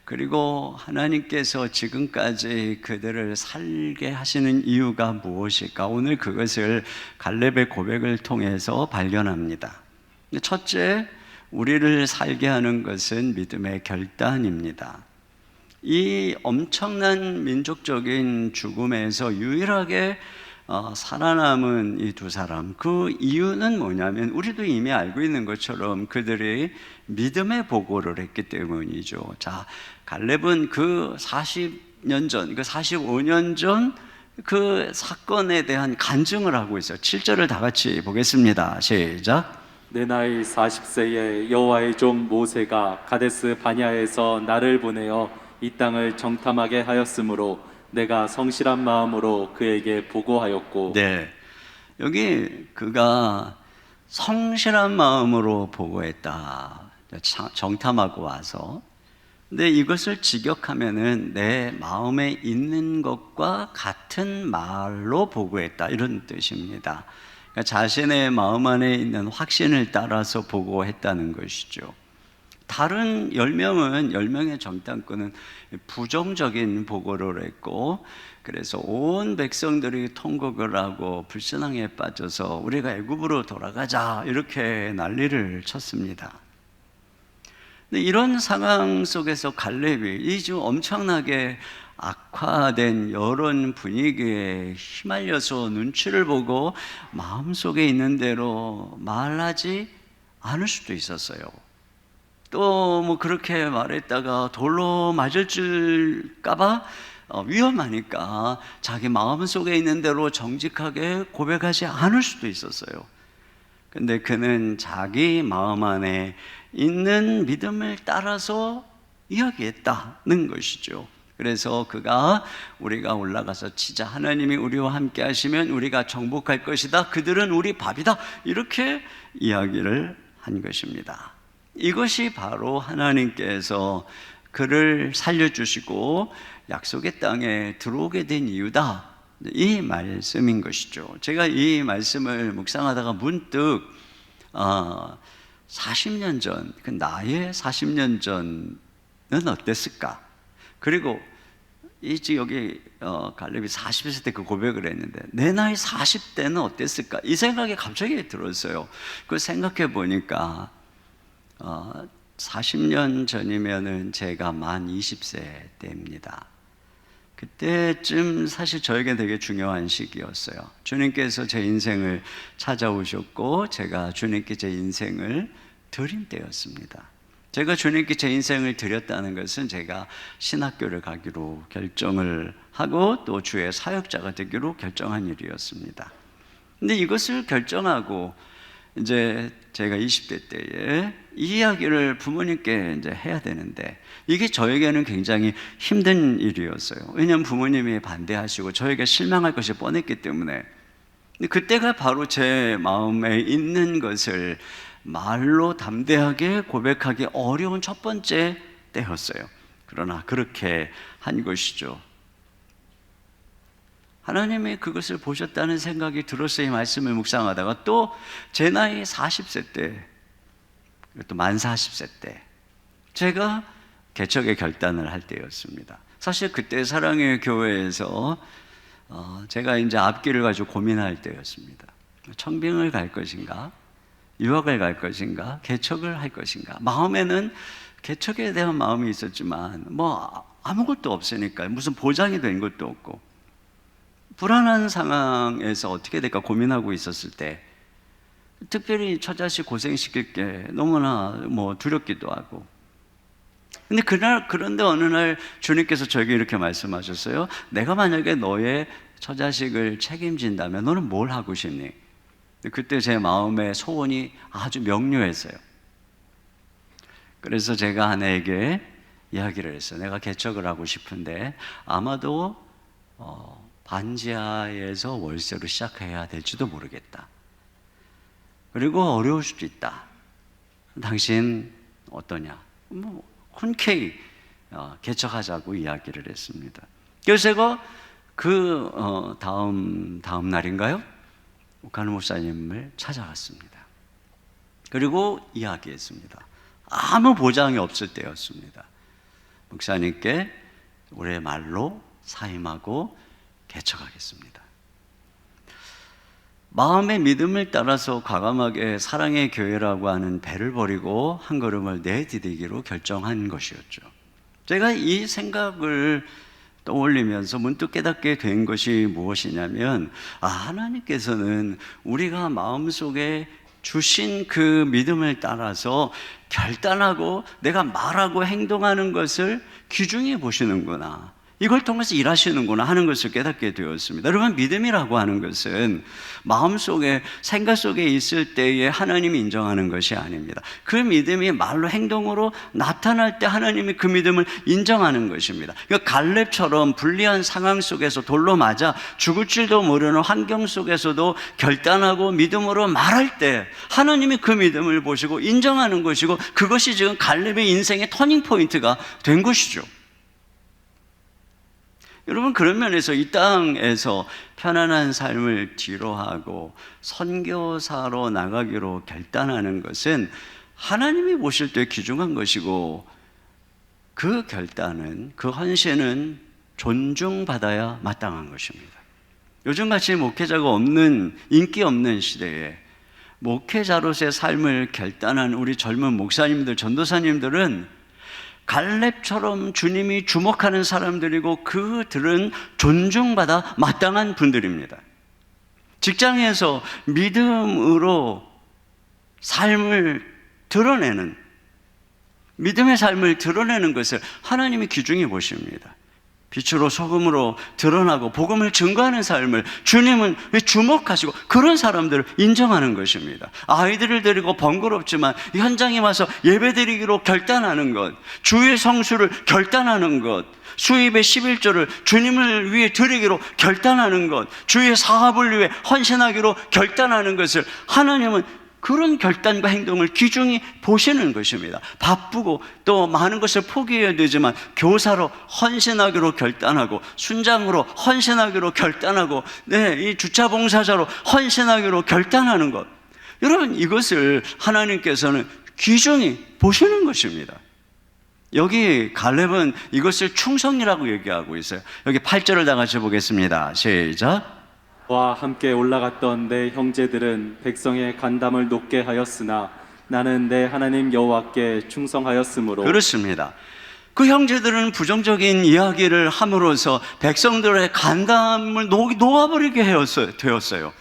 그리고 하나님께서 지금까지 그들을 살게 하시는 이유가 무엇일까? 오늘 그것을 갈렙의 고백을 통해서 발견합니다. 첫째, 우리를 살게 하는 것은 믿음의 결단입니다. 이 엄청난 민족적인 죽음에서 유일하게 살아남은 이 두 사람, 그 이유는 뭐냐면 우리도 이미 알고 있는 것처럼 그들이 믿음의 보고를 했기 때문이죠. 자, 갈렙은 그 40년 전, 그 45년 전 그 사건에 대한 간증을 하고 있어요. 7절을 다 같이 보겠습니다. 시작. 내 나이 40세에 여호와의 종 모세가 가데스 바냐에서 나를 보내어 이 땅을 정탐하게 하였으므로 내가 성실한 마음으로 그에게 보고하였고. 네, 여기 그가 성실한 마음으로 보고했다. 정탐하고 와서. 근데 이것을 직역하면은 내 마음에 있는 것과 같은 말로 보고했다, 이런 뜻입니다. 그러니까 자신의 마음 안에 있는 확신을 따라서 보고했다는 것이죠. 다른 10명의 정탐꾼은 부정적인 보고를 했고, 그래서 온 백성들이 통곡을 하고 불신앙에 빠져서 우리가 애굽으로 돌아가자 이렇게 난리를 쳤습니다. 근데 이런 상황 속에서 갈렙이 이 좀 엄청나게 악화된 여론 분위기에 휘말려서 눈치를 보고 마음속에 있는 대로 말하지 않을 수도 있었어요. 또 뭐 그렇게 말했다가 돌로 맞을 줄까봐 위험하니까 자기 마음속에 있는 대로 정직하게 고백하지 않을 수도 있었어요. 근데 그는 자기 마음 안에 있는 믿음을 따라서 이야기했다는 것이죠. 그래서 그가 우리가 올라가서 치자, 하나님이 우리와 함께 하시면 우리가 정복할 것이다, 그들은 우리 밥이다, 이렇게 이야기를 한 것입니다. 이것이 바로 하나님께서 그를 살려주시고 약속의 땅에 들어오게 된 이유다, 이 말씀인 것이죠. 제가 이 말씀을 묵상하다가 문득 40년 전, 그 나의 40년 전은 어땠을까? 그리고 여기 갈렙이 40세 때 그 고백을 했는데 내 나이 40대는 어땠을까? 이 생각이 갑자기 들었어요. 그 생각해 보니까 40년 전이면은 제가 만 20세 때입니다. 그때쯤 사실 저에게 되게 중요한 시기였어요. 주님께서 제 인생을 찾아오셨고 제가 주님께 제 인생을 드린 때였습니다. 제가 주님께 제 인생을 드렸다는 것은 제가 신학교를 가기로 결정을 하고 또 주의 사역자가 되기로 결정한 일이었습니다. 근데 이것을 결정하고 이제 제가 20대 때에 이 이야기를 부모님께 이제 해야 되는데 이게 저에게는 굉장히 힘든 일이었어요. 왜냐하면 부모님이 반대하시고 저에게 실망할 것이 뻔했기 때문에. 근데 그때가 바로 제 마음에 있는 것을 말로 담대하게 고백하기 어려운 첫 번째 때였어요. 그러나 그렇게 한 것이죠. 하나님이 그것을 보셨다는 생각이 들었어요. 이 말씀을 묵상하다가 또 제 나이 40세 때, 또 만 40세 때 제가 개척의 결단을 할 때였습니다. 사실 그때 사랑의 교회에서 제가 이제 앞길을 가지고 고민할 때였습니다. 청빙을 갈 것인가, 유학을 갈 것인가, 개척을 할 것인가. 마음에는 개척에 대한 마음이 있었지만 뭐 아무것도 없으니까 무슨 보장이 된 것도 없고 불안한 상황에서 어떻게 될까 고민하고 있었을 때 특별히 처자식 고생시킬 게 너무나 뭐 두렵기도 하고. 근데 그런데 어느 날 주님께서 저에게 이렇게 말씀하셨어요. 내가 만약에 너의 처자식을 책임진다면 너는 뭘 하고 싶니? 그때 제 마음의 소원이 아주 명료했어요. 그래서 제가 아내에게 이야기를 했어요. 내가 개척을 하고 싶은데 아마도 반지하에서 월세로 시작해야 될지도 모르겠다. 그리고 어려울 수도 있다. 당신 어떠냐? 뭐 흔쾌히 개척하자고 이야기를 했습니다. 그래서 제가 그 다음 날인가요? 오카노 목사님을 찾아갔습니다. 그리고 이야기했습니다. 아무 보장이 없을 때였습니다. 목사님께 올해 말로 사임하고 개척하겠습니다. 마음의 믿음을 따라서 과감하게 사랑의 교회라고 하는 배를 버리고 한 걸음을 내디디기로 결정한 것이었죠. 제가 이 생각을 떠올리면서 문득 깨닫게 된 것이 무엇이냐면, 하나님께서는 우리가 마음속에 주신 그 믿음을 따라서 결단하고 내가 말하고 행동하는 것을 귀중히 보시는구나, 이걸 통해서 일하시는구나 하는 것을 깨닫게 되었습니다. 여러분, 믿음이라고 하는 것은 마음속에, 생각 속에 있을 때에 하나님이 인정하는 것이 아닙니다. 그 믿음이 말로, 행동으로 나타날 때 하나님이 그 믿음을 인정하는 것입니다. 그러니까 갈렙처럼 불리한 상황 속에서 돌로 맞아 죽을 줄도 모르는 환경 속에서도 결단하고 믿음으로 말할 때 하나님이 그 믿음을 보시고 인정하는 것이고, 그것이 지금 갈렙의 인생의 터닝 포인트가 된 것이죠. 여러분, 그런 면에서 이 땅에서 편안한 삶을 뒤로하고 선교사로 나가기로 결단하는 것은 하나님이 보실 때 귀중한 것이고, 그 결단은, 그 헌신은 존중받아야 마땅한 것입니다. 요즘같이 목회자가 없는, 인기 없는 시대에 목회자로서의 삶을 결단한 우리 젊은 목사님들, 전도사님들은 갈렙처럼 주님이 주목하는 사람들이고, 그들은 존중받아 마땅한 분들입니다. 직장에서 믿음으로 삶을 드러내는, 믿음의 삶을 드러내는 것을 하나님이 귀중히 보십니다. 빛으로 소금으로 드러나고 복음을 증거하는 삶을 주님은 주목하시고 그런 사람들을 인정하는 것입니다. 아이들을 데리고 번거롭지만 현장에 와서 예배드리기로 결단하는 것, 주의 성수를 결단하는 것, 수입의 11조를 주님을 위해 드리기로 결단하는 것, 주의 사업을 위해 헌신하기로 결단하는 것을 하나님은 그런 결단과 행동을 귀중히 보시는 것입니다. 바쁘고 또 많은 것을 포기해야 되지만 교사로 헌신하기로 결단하고, 순장으로 헌신하기로 결단하고, 이 주차 봉사자로 헌신하기로 결단하는 것, 여러분, 이것을 하나님께서는 귀중히 보시는 것입니다. 여기 갈렙은 이것을 충성이라고 얘기하고 있어요. 여기 8절을 다 같이 보겠습니다. 시작. 와 함께 올라갔던 내 형제들은 백성의 간담을 높게 하였으나 나는 내 하나님 여호와께 충성하였으므로. 그렇습니다. 그 형제들은 부정적인 이야기를 함으로써 백성들의 간담을 놓아버리게 되었어요.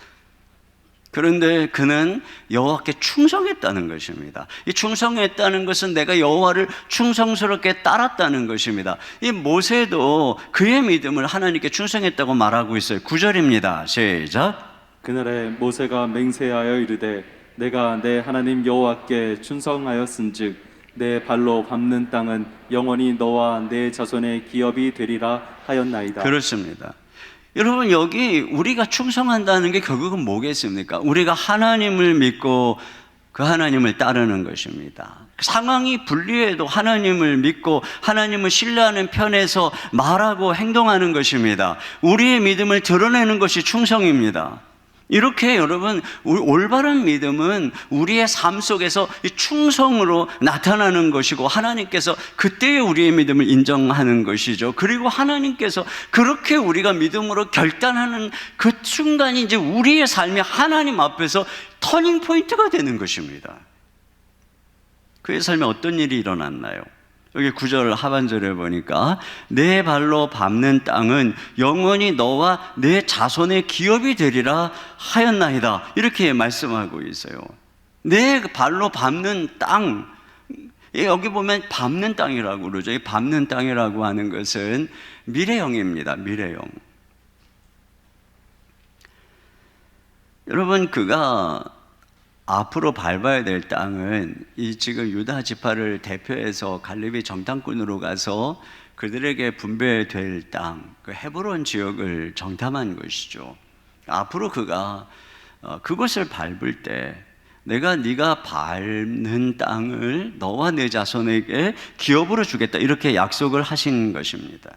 그런데 그는 여호와께 충성했다는 것입니다. 이 충성했다는 것은 내가 여호와를 충성스럽게 따랐다는 것입니다. 이 모세도 그의 믿음을 하나님께 충성했다고 말하고 있어요. 9절입니다. 시작. 그날에 모세가 맹세하여 이르되 내가 내 하나님 여호와께 충성하였은즉 내 발로 밟는 땅은 영원히 너와 내 자손의 기업이 되리라 하였나이다. 그렇습니다. 여러분, 여기 우리가 충성한다는 게 결국은 뭐겠습니까? 우리가 하나님을 믿고 그 하나님을 따르는 것입니다. 상황이 불리해도 하나님을 믿고 하나님을 신뢰하는 편에서 말하고 행동하는 것입니다. 우리의 믿음을 드러내는 것이 충성입니다. 이렇게 여러분, 올바른 믿음은 우리의 삶 속에서 충성으로 나타나는 것이고, 하나님께서 그때의 우리의 믿음을 인정하는 것이죠. 그리고 하나님께서 그렇게 우리가 믿음으로 결단하는 그 순간이 이제 우리의 삶이 하나님 앞에서 터닝 포인트가 되는 것입니다. 그의 삶에 어떤 일이 일어났나요? 여기 9절 하반절에 보니까 내 발로 밟는 땅은 영원히 너와 내 자손의 기업이 되리라 하였나이다, 이렇게 말씀하고 있어요. 내 발로 밟는 땅, 여기 보면 밟는 땅이라고 그러죠. 이 밟는 땅이라고 하는 것은 미래형입니다. 미래형. 여러분, 그가 앞으로 밟아야 될 땅은 이 지금 유다 지파를 대표해서 갈렙이 정탐꾼으로 가서 그들에게 분배될 땅, 그 헤브론 지역을 정탐한 것이죠. 앞으로 그가 그것을 밟을 때 내가 네가 밟는 땅을 너와 내 자손에게 기업으로 주겠다, 이렇게 약속을 하신 것입니다.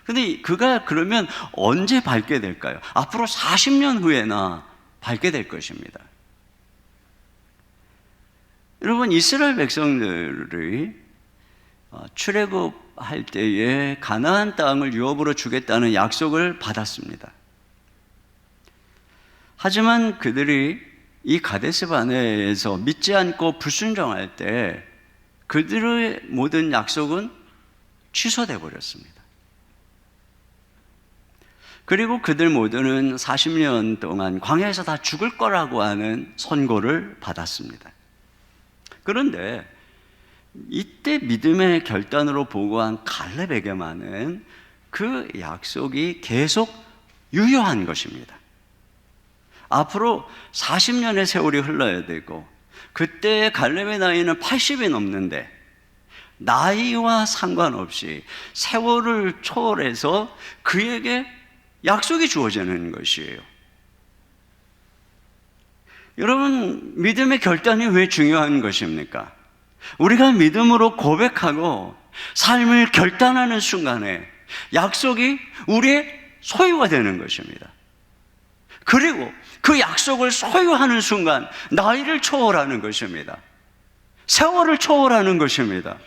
근데 그가 그러면 언제 밟게 될까요? 앞으로 40년 후에나 밟게 될 것입니다. 여러분, 이스라엘 백성들이 출애굽할 때에 가나안 땅을 유업으로 주겠다는 약속을 받았습니다. 하지만 그들이 이 가데스 바네에서 믿지 않고 불순종할 때 그들의 모든 약속은 취소돼 버렸습니다. 그리고 그들 모두는 40년 동안 광야에서 다 죽을 거라고 하는 선고를 받았습니다. 그런데 이때 믿음의 결단으로 보고한 갈렙에게만은 그 약속이 계속 유효한 것입니다. 앞으로 40년의 세월이 흘러야 되고 그때 갈렙의 나이는 80이 넘는데 나이와 상관없이 세월을 초월해서 그에게 약속이 주어지는 것이에요. 여러분, 믿음의 결단이 왜 중요한 것입니까? 우리가 믿음으로 고백하고 삶을 결단하는 순간에 약속이 우리의 소유가 되는 것입니다. 그리고 그 약속을 소유하는 순간 나이를 초월하는 것입니다. 세월을 초월하는 것입니다.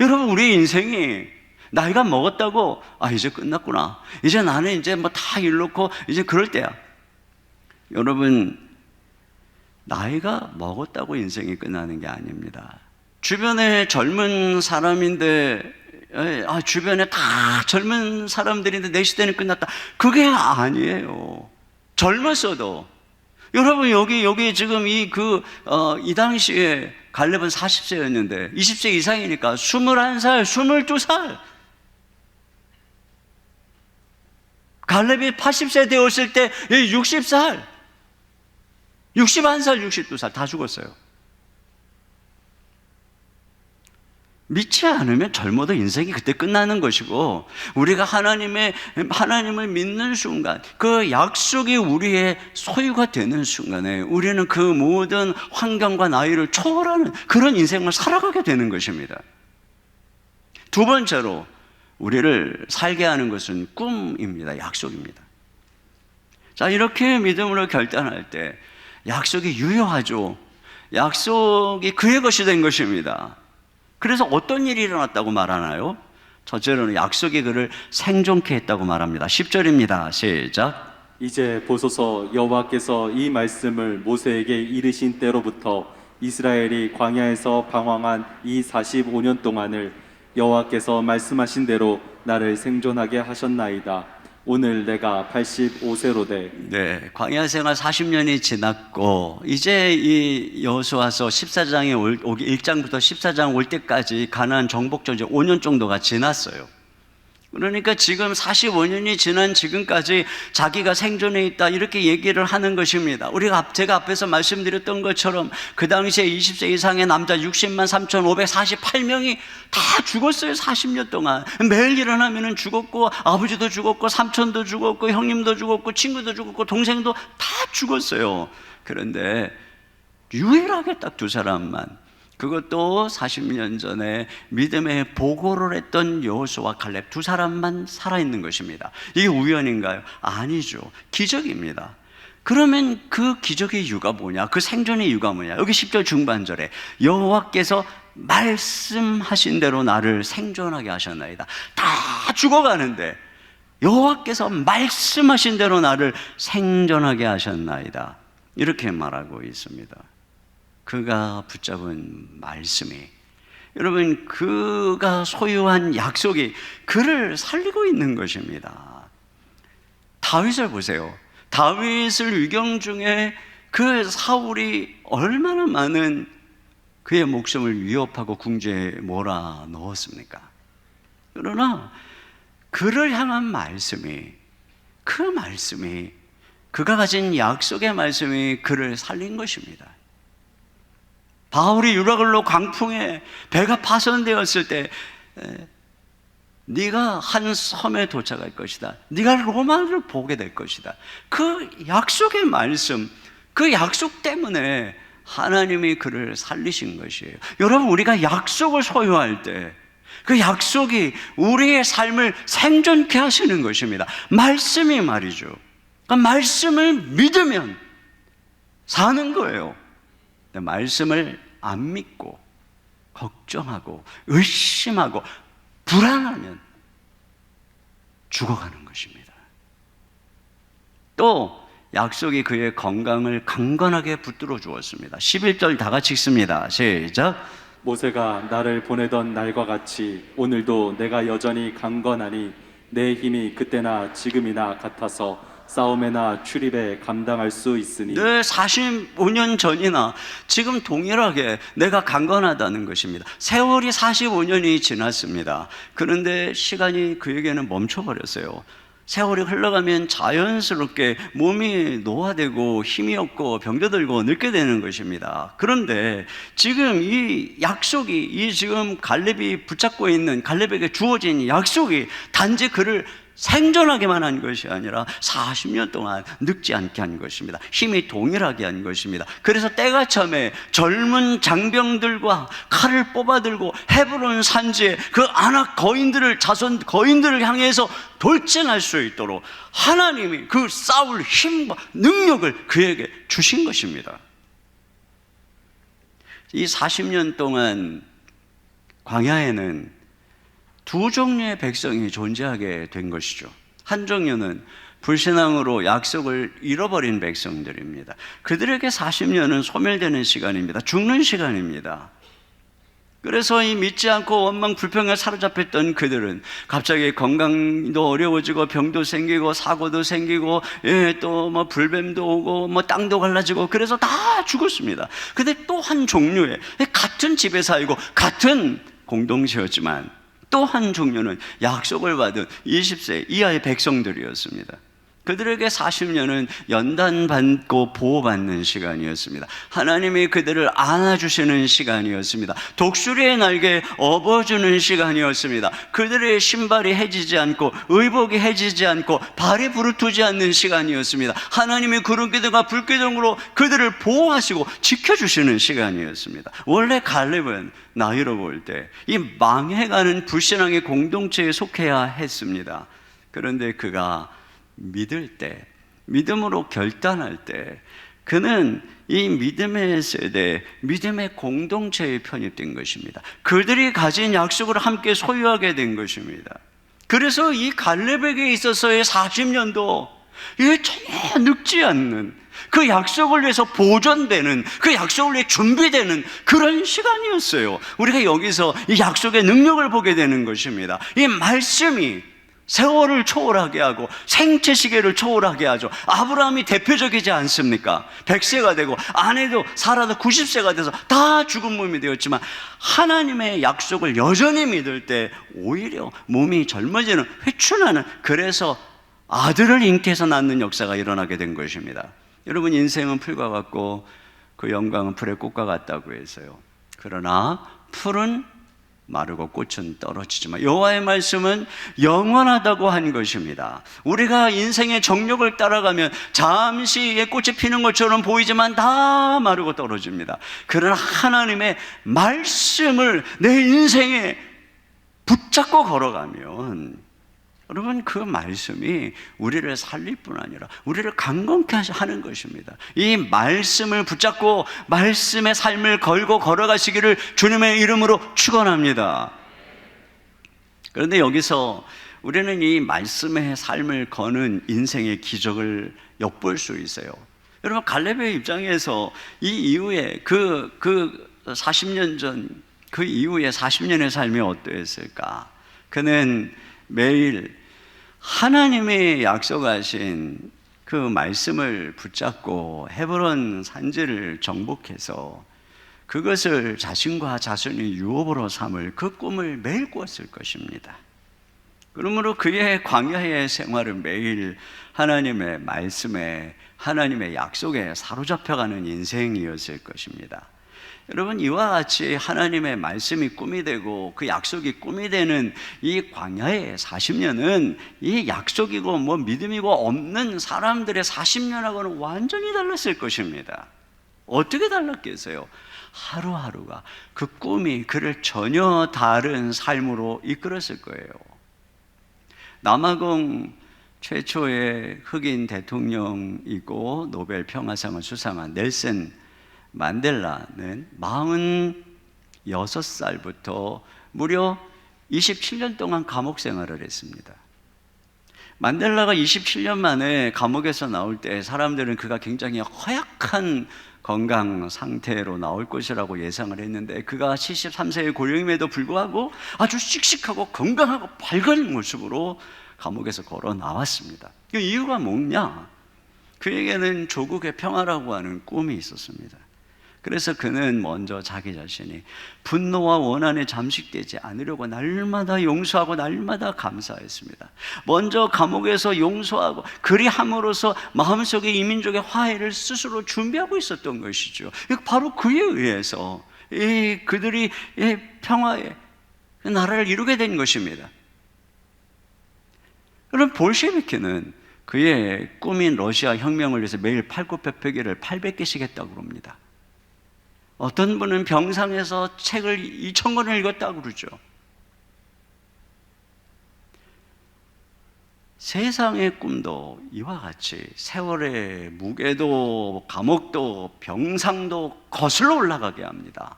여러분, 우리 인생이 나이가 먹었다고 이제 끝났구나, 이제 나는 이제 뭐 다 일놓고 이제 그럴 때야. 여러분, 나이가 먹었다고 인생이 끝나는 게 아닙니다. 주변에 젊은 사람인데 주변에 다 젊은 사람들인데 내 시대는 끝났다, 그게 아니에요. 젊었어도 여러분, 여기 지금 이 당시에 갈렙은 40세였는데 20세 이상이니까 21살, 22살. 갈렙이 80세 되었을 때 60살, 61살, 62살 다 죽었어요. 믿지 않으면 젊어도 인생이 그때 끝나는 것이고, 우리가 하나님을 믿는 순간, 그 약속이 우리의 소유가 되는 순간에 우리는 그 모든 환경과 나이를 초월하는 그런 인생을 살아가게 되는 것입니다. 두 번째로 우리를 살게 하는 것은 꿈입니다. 약속입니다. 자, 이렇게 믿음으로 결단할 때 약속이 유효하죠. 약속이 그의 것이 된 것입니다. 그래서 어떤 일이 일어났다고 말하나요? 첫째로는 약속이 그를 생존케 했다고 말합니다. 10절입니다. 시작. 이제 보소서, 여호와께서 이 말씀을 모세에게 이르신 때로부터 이스라엘이 광야에서 방황한 이 45년 동안을 여호와께서 말씀하신 대로 나를 생존하게 하셨나이다. 오늘 내가 85세로 돼. 네, 광야 생활 40년이 지났고 이제 이 여호수아서 14장에 1장부터 14장 올 때까지 가나안 정복 전쟁 5년 정도가 지났어요. 그러니까 지금 45년이 지난 지금까지 자기가 생존해 있다, 이렇게 얘기를 하는 것입니다. 제가 앞에서 말씀드렸던 것처럼 그 당시에 20세 이상의 남자 60만 3,548명이 다 죽었어요. 40년 동안 매일 일어나면 죽었고, 아버지도 죽었고, 삼촌도 죽었고, 형님도 죽었고, 친구도 죽었고, 동생도 다 죽었어요. 그런데 유일하게 딱 두 사람만, 그것도 40년 전에 믿음의 보고를 했던 여호수아와 갈렙 두 사람만 살아있는 것입니다. 이게 우연인가요? 아니죠. 기적입니다. 그러면 그 기적의 이유가 뭐냐? 그 생존의 이유가 뭐냐? 여기 10절 중반절에 여호와께서 말씀하신 대로 나를 생존하게 하셨나이다. 다 죽어가는데 여호와께서 말씀하신 대로 나를 생존하게 하셨나이다, 이렇게 말하고 있습니다. 그가 붙잡은 말씀이, 여러분, 그가 소유한 약속이 그를 살리고 있는 것입니다. 다윗을 보세요. 다윗을 위경 중에 그 사울이 얼마나 많은 그의 목숨을 위협하고 궁지에 몰아넣었습니까? 그러나 그를 향한 말씀이, 그 말씀이, 그가 가진 약속의 말씀이 그를 살린 것입니다. 바울이 유라굴로 광풍에 배가 파손되었을 때 네가 한 섬에 도착할 것이다, 네가 로마를 보게 될 것이다, 그 약속의 말씀, 그 약속 때문에 하나님이 그를 살리신 것이에요. 여러분, 우리가 약속을 소유할 때 그 약속이 우리의 삶을 생존케 하시는 것입니다. 말씀이 말이죠. 그러니까 말씀을 믿으면 사는 거예요. 말씀을 안 믿고 걱정하고 의심하고 불안하면 죽어가는 것입니다. 또 약속이 그의 건강을 강건하게 붙들어 주었습니다. 11절 다 같이 읽습니다. 시작. 모세가 나를 보내던 날과 같이 오늘도 내가 여전히 강건하니 내 힘이 그때나 지금이나 같아서 싸움에나 출입에 감당할 수 있으니. 네, 45년 전이나 지금 동일하게 내가 강건하다는 것입니다. 세월이 45년이 지났습니다. 그런데 시간이 그에게는 멈춰버렸어요. 세월이 흘러가면 자연스럽게 몸이 노화되고 힘이 없고 병도 들고 늙게 되는 것입니다. 그런데 지금 이 약속이, 이 지금 갈렙이 붙잡고 있는, 갈렙에게 주어진 약속이 단지 그를 생존하게만 한 것이 아니라 40년 동안 늙지 않게 한 것입니다. 힘이 동일하게 한 것입니다. 그래서 때가 참에 젊은 장병들과 칼을 뽑아들고 헤브론 산지에 그 아낙 거인들을, 자손 거인들을 향해서 돌진할 수 있도록 하나님이 그 싸울 힘과 능력을 그에게 주신 것입니다. 이 40년 동안 광야에는 두 종류의 백성이 존재하게 된 것이죠. 한 종류는 불신앙으로 약속을 잃어버린 백성들입니다. 그들에게 40년은 소멸되는 시간입니다. 죽는 시간입니다. 그래서 이 믿지 않고 원망 불평에 사로잡혔던 그들은 갑자기 건강도 어려워지고 병도 생기고 사고도 생기고 또 뭐 불뱀도 오고 뭐 땅도 갈라지고 그래서 다 죽었습니다. 근데 또 한 종류의 같은 집에 살고 같은 공동체였지만 또 한 종류는 약속을 받은 20세 이하의 백성들이었습니다. 그들에게 40년은 연단받고 보호받는 시간이었습니다. 하나님이 그들을 안아주시는 시간이었습니다. 독수리의 날개에 업어주는 시간이었습니다. 그들의 신발이 해지지 않고 의복이 해지지 않고 발이 부르트지 않는 시간이었습니다. 하나님이 구름 기둥과 불 기둥으로 그들을 보호하시고 지켜주시는 시간이었습니다. 원래 갈렙은 나이로 볼 때 이 망해가는 불신앙의 공동체에 속해야 했습니다. 그런데 그가 믿을 때, 믿음으로 결단할 때 그는 이 믿음의 세대, 믿음의 공동체에 편입된 것입니다. 그들이 가진 약속을 함께 소유하게 된 것입니다. 그래서 이 갈렙에게 있어서의 40년도 이게 전혀 늙지 않는, 그 약속을 위해서 보존되는, 그 약속을 위해 준비되는 그런 시간이었어요. 우리가 여기서 이 약속의 능력을 보게 되는 것입니다. 이 말씀이 세월을 초월하게 하고 생체 시계를 초월하게 하죠. 아브라함이 대표적이지 않습니까? 100세가 되고 아내도 사라도 90세가 돼서 다 죽은 몸이 되었지만 하나님의 약속을 여전히 믿을 때 오히려 몸이 젊어지는, 회춘하는, 그래서 아들을 잉태해서 낳는 역사가 일어나게 된 것입니다. 여러분, 인생은 풀과 같고 그 영광은 풀의 꽃과 같다고 해서요. 그러나 풀은 마르고 꽃은 떨어지지만 여호와의 말씀은 영원하다고 한 것입니다. 우리가 인생의 정욕을 따라가면 잠시의 꽃이 피는 것처럼 보이지만 다 마르고 떨어집니다. 그러나 하나님의 말씀을 내 인생에 붙잡고 걸어가면 여러분, 그 말씀이 우리를 살릴 뿐 아니라 우리를 강건케 하는 것입니다. 이 말씀을 붙잡고 말씀의 삶을 걸고 걸어가시기를 주님의 이름으로 축원합니다. 그런데 여기서 우리는 이 말씀의 삶을 거는 인생의 기적을 엿볼 수 있어요. 여러분, 갈렙의 입장에서 이 이후에 그 40년 전, 그 이후에 40년의 삶이 어떠했을까? 그는 매일 하나님이 약속하신 그 말씀을 붙잡고 헤브론 산지를 정복해서 그것을 자신과 자손의 유업으로 삼을 그 꿈을 매일 꾸었을 것입니다. 그러므로 그의 광야의 생활은 매일 하나님의 말씀에, 하나님의 약속에 사로잡혀가는 인생이었을 것입니다. 여러분, 이와 같이 하나님의 말씀이 꿈이 되고 그 약속이 꿈이 되는 이 광야의 40년은 이 약속이고 뭐 믿음이고 없는 사람들의 40년하고는 완전히 달랐을 것입니다. 어떻게 달랐겠어요? 하루하루가 그 꿈이 그를 전혀 다른 삶으로 이끌었을 거예요. 남아공 최초의 흑인 대통령이고 노벨 평화상을 수상한 넬슨 만델라는 46살부터 무려 27년 동안 감옥 생활을 했습니다. 만델라가 27년 만에 감옥에서 나올 때 사람들은 그가 굉장히 허약한 건강 상태로 나올 것이라고 예상을 했는데 그가 73세의 고령임에도 불구하고 아주 씩씩하고 건강하고 밝은 모습으로 감옥에서 걸어 나왔습니다. 그 이유가 뭐냐? 그에게는 조국의 평화라고 하는 꿈이 있었습니다. 그래서 그는 먼저 자기 자신이 분노와 원한에 잠식되지 않으려고 날마다 용서하고 날마다 감사했습니다. 먼저 감옥에서 용서하고 그리함으로써 마음속에 이민족의 화해를 스스로 준비하고 있었던 것이죠. 바로 그에 의해서 그들이 평화의 나라를 이루게 된 것입니다. 그럼 볼셰비키는 그의 꿈인 러시아 혁명을 위해서 매일 팔굽혀펴기를 800개씩 했다고 그럽니다. 어떤 분은 병상에서 책을 2000권을 읽었다고 그러죠. 세상의 꿈도 이와 같이 세월의 무게도 감옥도 병상도 거슬러 올라가게 합니다.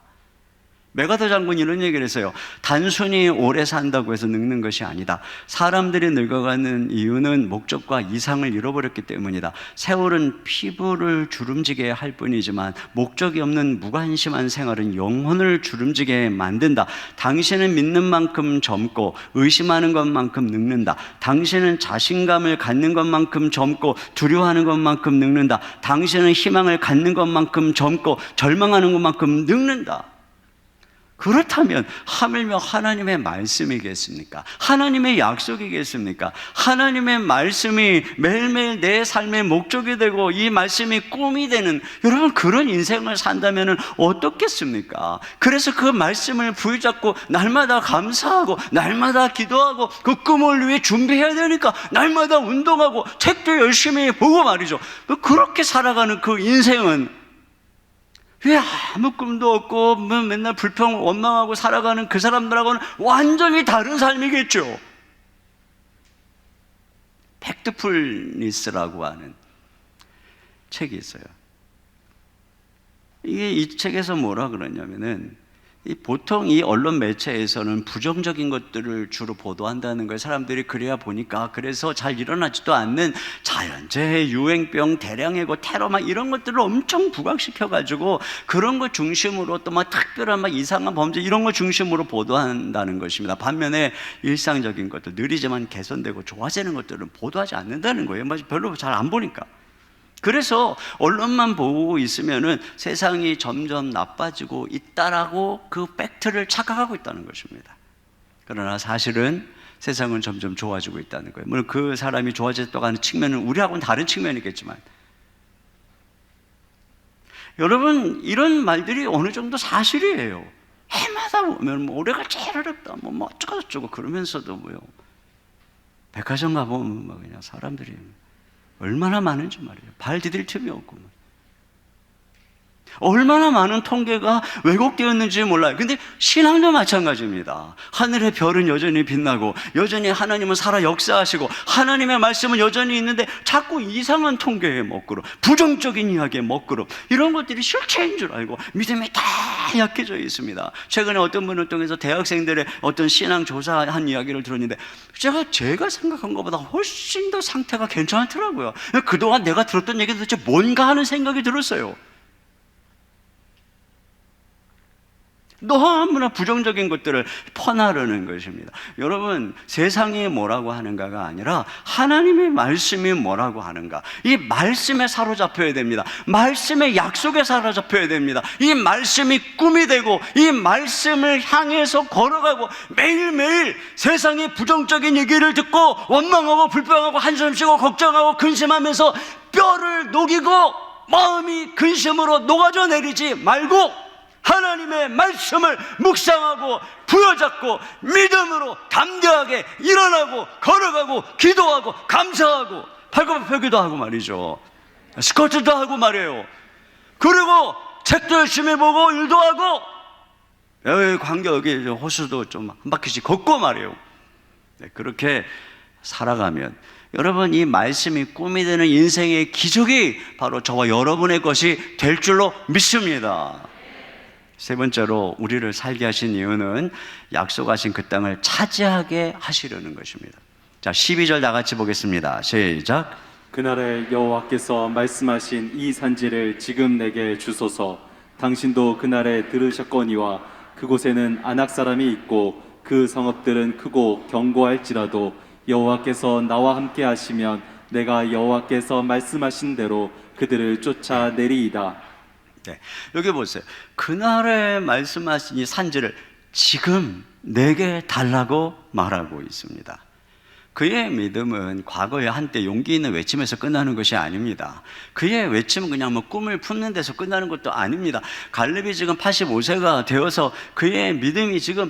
메가더 장군이 이런 얘기를 했어요. 단순히 오래 산다고 해서 늙는 것이 아니다. 사람들이 늙어가는 이유는 목적과 이상을 잃어버렸기 때문이다. 세월은 피부를 주름지게 할 뿐이지만 목적이 없는 무관심한 생활은 영혼을 주름지게 만든다. 당신은 믿는 만큼 젊고 의심하는 것만큼 늙는다. 당신은 자신감을 갖는 것만큼 젊고 두려워하는 것만큼 늙는다. 당신은 희망을 갖는 것만큼 젊고 절망하는 것만큼 늙는다. 그렇다면 하물며 하나님의 말씀이겠습니까? 하나님의 약속이겠습니까? 하나님의 말씀이 매일매일 내 삶의 목적이 되고 이 말씀이 꿈이 되는 여러분 그런 인생을 산다면 어떻겠습니까? 그래서 그 말씀을 부여잡고 날마다 감사하고 날마다 기도하고 그 꿈을 위해 준비해야 되니까 날마다 운동하고 책도 열심히 보고 말이죠. 그렇게 살아가는 그 인생은 왜 아무 꿈도 없고 맨날 불평 원망하고 살아가는 그 사람들하고는 완전히 다른 삶이겠죠. 팩트풀니스라고 하는 책이 있어요. 이 책에서 뭐라 그러냐면은 보통 이 언론 매체에서는 부정적인 것들을 주로 보도한다는 걸 사람들이 그래야 보니까 그래서 잘 일어나지도 않는 자연재해, 유행병, 대량해고, 테러 막 이런 것들을 엄청 부각시켜가지고 그런 것 중심으로 또 막 특별한 막 이상한 범죄 이런 것 중심으로 보도한다는 것입니다. 반면에 일상적인 것들, 느리지만 개선되고 좋아지는 것들은 보도하지 않는다는 거예요. 별로 잘 안 보니까. 그래서 언론만 보고 있으면은 세상이 점점 나빠지고 있다라고 그 팩트를 착각하고 있다는 것입니다. 그러나 사실은 세상은 점점 좋아지고 있다는 거예요. 물론 그 사람이 좋아졌다고 하는 측면은 우리하고는 다른 측면이겠지만 여러분 이런 말들이 어느 정도 사실이에요. 해마다 보면 뭐 올해가 제일 어렵다 뭐 어쩌고 저쩌고 그러면서도 뭐요 백화점 가보면 막 그냥 사람들이 얼마나 많은지 말이에요. 발 디딜 틈이 없고 얼마나 많은 통계가 왜곡되었는지 몰라요. 근데 신앙도 마찬가지입니다. 하늘의 별은 여전히 빛나고 여전히 하나님은 살아 역사하시고 하나님의 말씀은 여전히 있는데 자꾸 이상한 통계에 먹구름, 부정적인 이야기에 먹구름 이런 것들이 실체인 줄 알고 믿음이 다 약해져 있습니다. 최근에 어떤 분을 통해서 대학생들의 어떤 신앙 조사한 이야기를 들었는데 제가 생각한 것보다 훨씬 더 상태가 괜찮더라고요. 그동안 내가 들었던 얘기 도대체 뭔가 하는 생각이 들었어요. 너무나 부정적인 것들을 퍼나르는 것입니다. 여러분 세상이 뭐라고 하는가가 아니라 하나님의 말씀이 뭐라고 하는가 이 말씀에 사로잡혀야 됩니다. 말씀의 약속에 사로잡혀야 됩니다. 이 말씀이 꿈이 되고 이 말씀을 향해서 걸어가고 매일매일 세상의 부정적인 얘기를 듣고 원망하고 불평하고 한숨 쉬고 걱정하고 근심하면서 뼈를 녹이고 마음이 근심으로 녹아져 내리지 말고 하나님의 말씀을 묵상하고 부여잡고 믿음으로 담대하게 일어나고 걸어가고 기도하고 감사하고 팔굽혀펴기도 하고 말이죠. 스쿼트도 하고 말이에요. 그리고 책도 열심히 보고 일도 하고 관계 여기 호수도 좀 한 바퀴씩 걷고 말이에요. 그렇게 살아가면 여러분, 이 말씀이 꿈이 되는 인생의 기적이 바로 저와 여러분의 것이 될 줄로 믿습니다. 세 번째로 우리를 살게 하신 이유는 약속하신 그 땅을 차지하게 하시려는 것입니다. 자, 12절 다 같이 보겠습니다. 시작. 그날에 여호와께서 말씀하신 이 산지를 지금 내게 주소서. 당신도 그날에 들으셨거니와 그곳에는 아낙 사람이 있고 그 성읍들은 크고 견고할지라도 여호와께서 나와 함께 하시면 내가 여호와께서 말씀하신 대로 그들을 쫓아내리이다. 네, 여기 보세요. 그날에 말씀하신 이 산지를 지금 내게 달라고 말하고 있습니다. 그의 믿음은 과거에 한때 용기 있는 외침에서 끝나는 것이 아닙니다. 그의 외침은 그냥 뭐 꿈을 품는 데서 끝나는 것도 아닙니다. 갈렙이 지금 85세가 되어서 그의 믿음이 지금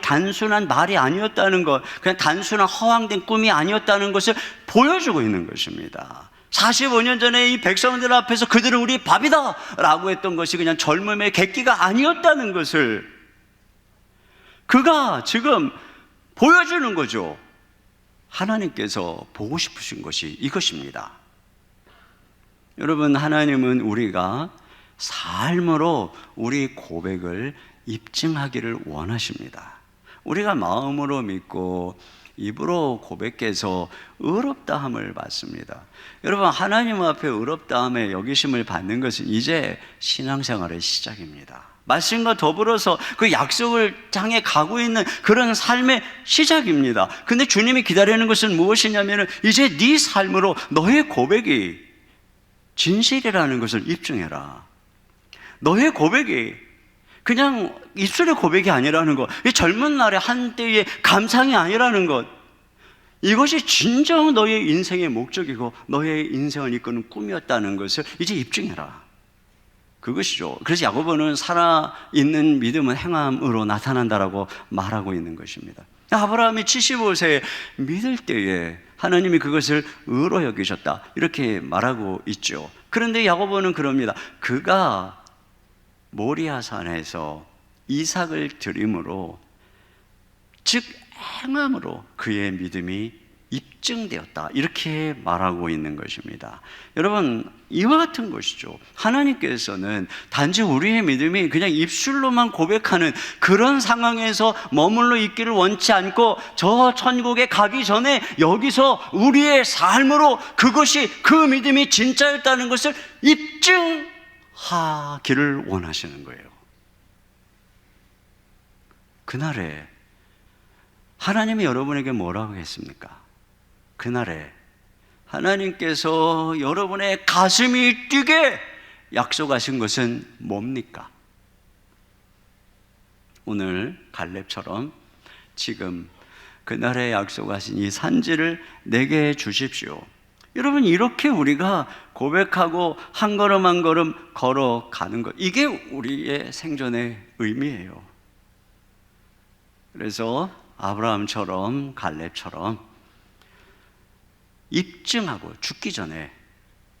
단순한 말이 아니었다는 것, 그냥 단순한 허황된 꿈이 아니었다는 것을 보여주고 있는 것입니다. 45년 전에 이 백성들 앞에서 그들은 우리 밥이다 라고 했던 것이 그냥 젊음의 객기가 아니었다는 것을 그가 지금 보여주는 거죠. 하나님께서 보고 싶으신 것이 이것입니다. 여러분, 하나님은 우리가 삶으로 우리 고백을 입증하기를 원하십니다. 우리가 마음으로 믿고 입으로 고백해서 의롭다함을 받습니다. 여러분, 하나님 앞에 의롭다함에 여기심을 받는 것은 이제 신앙생활의 시작입니다. 말씀과 더불어서 그 약속을 향해 가고 있는 그런 삶의 시작입니다. 근데 주님이 기다리는 것은 무엇이냐면 이제 네 삶으로 너의 고백이 진실이라는 것을 입증해라. 너의 고백이 그냥 입술의 고백이 아니라는 것, 이 젊은 날의 한때의 감상이 아니라는 것, 이것이 진정 너의 인생의 목적이고 너의 인생을 이끄는 꿈이었다는 것을 이제 입증해라. 그것이죠. 그래서 야고보는 살아있는 믿음은 행함으로 나타난다라고 말하고 있는 것입니다. 아브라함이 75세에 믿을 때에 하나님이 그것을 의로 여기셨다 이렇게 말하고 있죠. 그런데 야고보는 그럽니다. 그가 모리아산에서 이삭을 드림으로, 즉 행함으로 그의 믿음이 입증되었다 이렇게 말하고 있는 것입니다. 여러분, 이와 같은 것이죠. 하나님께서는 단지 우리의 믿음이 그냥 입술로만 고백하는 그런 상황에서 머물러 있기를 원치 않고 저 천국에 가기 전에 여기서 우리의 삶으로 그것이 그 믿음이 진짜였다는 것을 입증하기를 원하시는 거예요. 그날에 하나님이 여러분에게 뭐라고 했습니까? 그날에 하나님께서 여러분의 가슴이 뛰게 약속하신 것은 뭡니까? 오늘 갈렙처럼 지금 그날에 약속하신 이 산지를 내게 주십시오. 여러분, 이렇게 우리가 고백하고 한 걸음 한 걸음 걸어가는 것, 이게 우리의 생존의 의미예요. 그래서 아브라함처럼 갈렙처럼 입증하고, 죽기 전에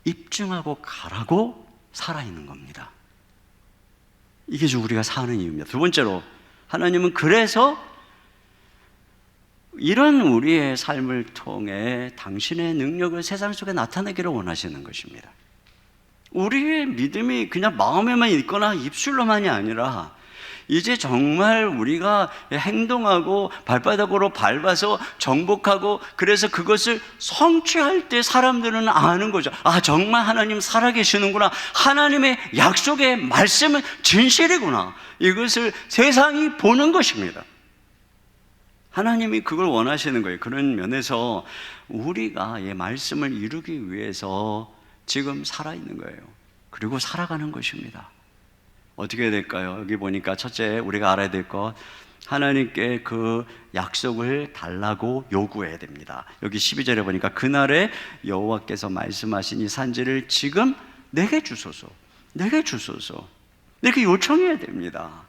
입증하고 가라고 살아있는 겁니다. 이게 우리가 사는 이유입니다. 두 번째로, 하나님은 그래서 이런 우리의 삶을 통해 당신의 능력을 세상 속에 나타내기를 원하시는 것입니다. 우리의 믿음이 그냥 마음에만 있거나 입술로만이 아니라 이제 정말 우리가 행동하고 발바닥으로 밟아서 정복하고 그래서 그것을 성취할 때 사람들은 아는 거죠. 아, 정말 하나님 살아계시는구나. 하나님의 약속의 말씀은 진실이구나. 이것을 세상이 보는 것입니다. 하나님이 그걸 원하시는 거예요. 그런 면에서 우리가 이 말씀을 이루기 위해서 지금 살아있는 거예요. 그리고 살아가는 것입니다. 어떻게 해야 될까요? 여기 보니까 첫째, 우리가 알아야 될 것, 하나님께 그 약속을 달라고 요구해야 됩니다. 여기 12절에 보니까 그날에 여호와께서 말씀하신 이 산지를 지금 내게 주소서, 내게 주소서, 이렇게 요청해야 됩니다.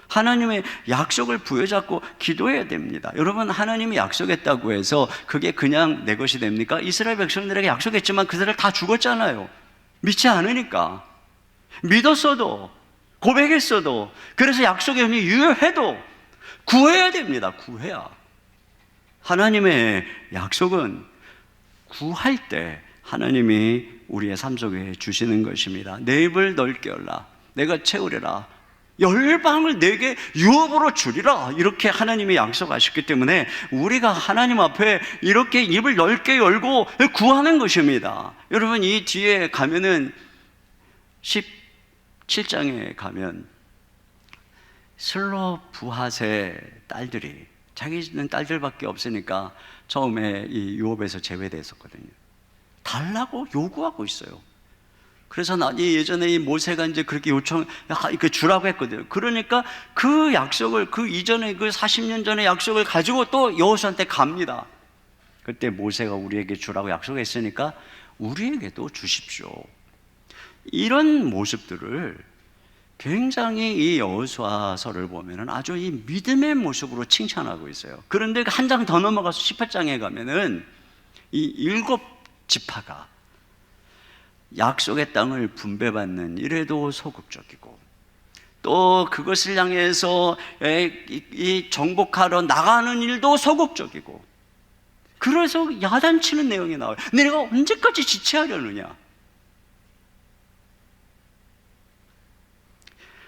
하나님의 약속을 부여잡고 기도해야 됩니다. 여러분, 하나님이 약속했다고 해서 그게 그냥 내 것이 됩니까? 이스라엘 백성들에게 약속했지만 그들을 다 죽었잖아요. 믿지 않으니까. 믿었어도, 고백했어도, 그래서 약속의 은이 유효해도 구해야 됩니다. 구해야. 하나님의 약속은 구할 때 하나님이 우리의 삶 속에 주시는 것입니다. 내 입을 넓게 열라, 내가 채우리라, 열방을 내게 유업으로 주리라, 이렇게 하나님이 약속하셨기 때문에 우리가 하나님 앞에 이렇게 입을 넓게 열고 구하는 것입니다. 여러분, 이 뒤에 가면은 17장에 가면 슬로브핫의 딸들이, 자기는 딸들밖에 없으니까 처음에 이 유업에서 제외됐었거든요. 달라고 요구하고 있어요. 그래서 나니 예전에 이 모세가 이제 그렇게 이렇게 주라고 했거든요. 그러니까 그 약속을, 그 이전에 그 40년 전의 약속을 가지고 또 여호수아한테 갑니다. 그때 모세가 우리에게 주라고 약속했으니까 우리에게도 주십시오. 이런 모습들을 굉장히 이 여호수아서를 보면은 아주 이 믿음의 모습으로 칭찬하고 있어요. 그런데 한 장 더 넘어가서 18장에 가면은 이 7지파가 약속의 땅을 분배받는 일에도 소극적이고, 또 그것을 향해서 이 정복하러 나가는 일도 소극적이고, 그래서 야단치는 내용이 나와요. 내가 언제까지 지체하려느냐.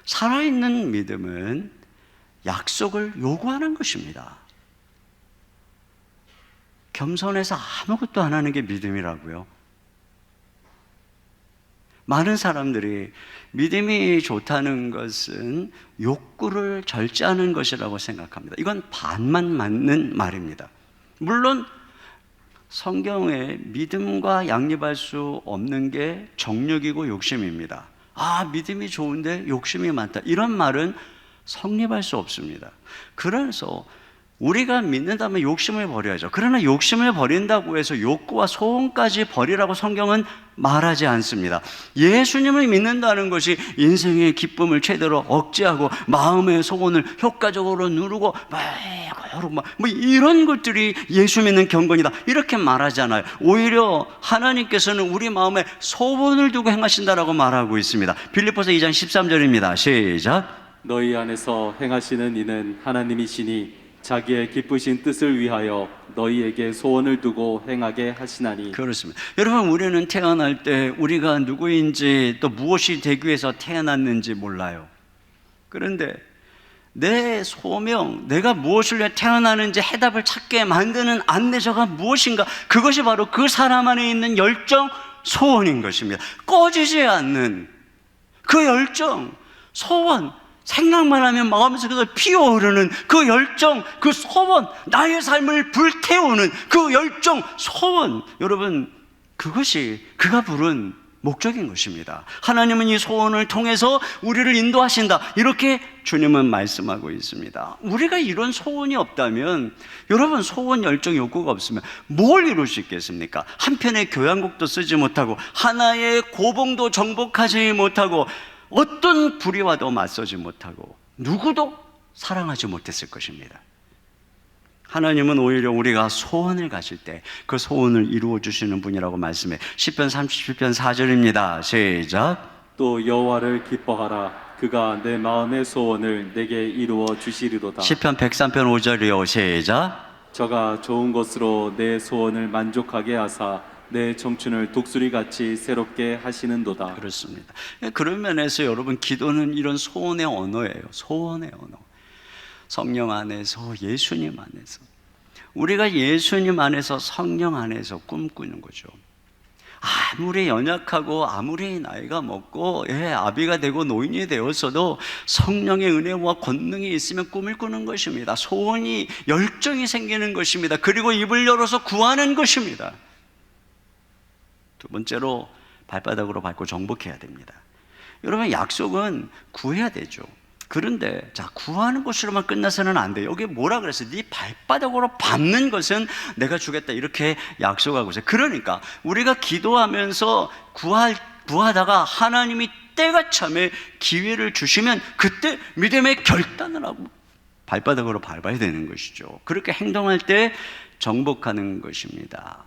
살아있는 믿음은 약속을 요구하는 것입니다. 겸손해서 아무것도 안 하는 게 믿음이라고요. 많은 사람들이 믿음이 좋다는 것은 욕구를 절제하는 것이라고 생각합니다. 이건 반만 맞는 말입니다. 물론 성경에 믿음과 양립할 수 없는 게 정욕이고 욕심입니다. 아, 믿음이 좋은데 욕심이 많다, 이런 말은 성립할 수 없습니다. 그래서 우리가 믿는다면 욕심을 버려야죠. 그러나 욕심을 버린다고 해서 욕구와 소원까지 버리라고 성경은 말하지 않습니다. 예수님을 믿는다는 것이 인생의 기쁨을 최대로 억제하고 마음의 소원을 효과적으로 누르고 뭐 이런 것들이 예수 믿는 경건이다, 이렇게 말하지 않아요. 오히려 하나님께서는 우리 마음에 소원을 두고 행하신다라고 말하고 있습니다. 빌립보서 2장 13절입니다. 시작. 너희 안에서 행하시는 이는 하나님이시니 자기의 기쁘신 뜻을 위하여 너희에게 소원을 두고 행하게 하시나니. 그렇습니다. 여러분, 우리는 태어날 때 우리가 누구인지 또 무엇이 되기 위해서 태어났는지 몰라요. 그런데 내 소명, 내가 무엇을 위해 태어나는지 해답을 찾게 만드는 안내서가 무엇인가, 그것이 바로 그 사람 안에 있는 열정, 소원인 것입니다. 꺼지지 않는 그 열정, 소원, 생각만 하면 마음속에서 피어오르는 그 열정, 그 소원, 나의 삶을 불태우는 그 열정, 소원, 여러분, 그것이 그가 부른 목적인 것입니다. 하나님은 이 소원을 통해서 우리를 인도하신다, 이렇게 주님은 말씀하고 있습니다. 우리가 이런 소원이 없다면, 여러분, 소원, 열정, 욕구가 없으면 뭘 이룰 수 있겠습니까? 한편의 교향곡도 쓰지 못하고 하나의 고봉도 정복하지 못하고 어떤 불의와도 맞서지 못하고 누구도 사랑하지 못했을 것입니다. 하나님은 오히려 우리가 소원을 가질 때 그 소원을 이루어 주시는 분이라고 말씀해. 시편 37편 4절입니다. 시작. 또 여호와를 기뻐하라. 그가 내 마음의 소원을 내게 이루어 주시리로다. 시편 103편 5절이요. 시작. 저가 좋은 것으로 내 소원을 만족하게 하사 내 청춘을 독수리같이 새롭게 하시는도다. 그렇습니다. 그런 면에서 여러분, 기도는 이런 소원의 언어예요. 소원의 언어. 성령 안에서, 예수님 안에서, 우리가 예수님 안에서, 성령 안에서 꿈꾸는 거죠. 아무리 연약하고 아무리 나이가 먹고 아비가 되고 노인이 되었어도 성령의 은혜와 권능이 있으면 꿈을 꾸는 것입니다. 소원이, 열정이 생기는 것입니다. 그리고 입을 열어서 구하는 것입니다. 두 번째로 발바닥으로 밟고 정복해야 됩니다. 여러분, 약속은 구해야 되죠. 그런데 자, 구하는 것으로만 끝나서는 안 돼요. 여기 뭐라 그랬어요? 네 발바닥으로 밟는 것은 내가 주겠다, 이렇게 약속하고 있어요. 그러니까 우리가 기도하면서 구하다가 하나님이 때가 참에 기회를 주시면 그때 믿음의 결단을 하고 발바닥으로 밟아야 되는 것이죠. 그렇게 행동할 때 정복하는 것입니다.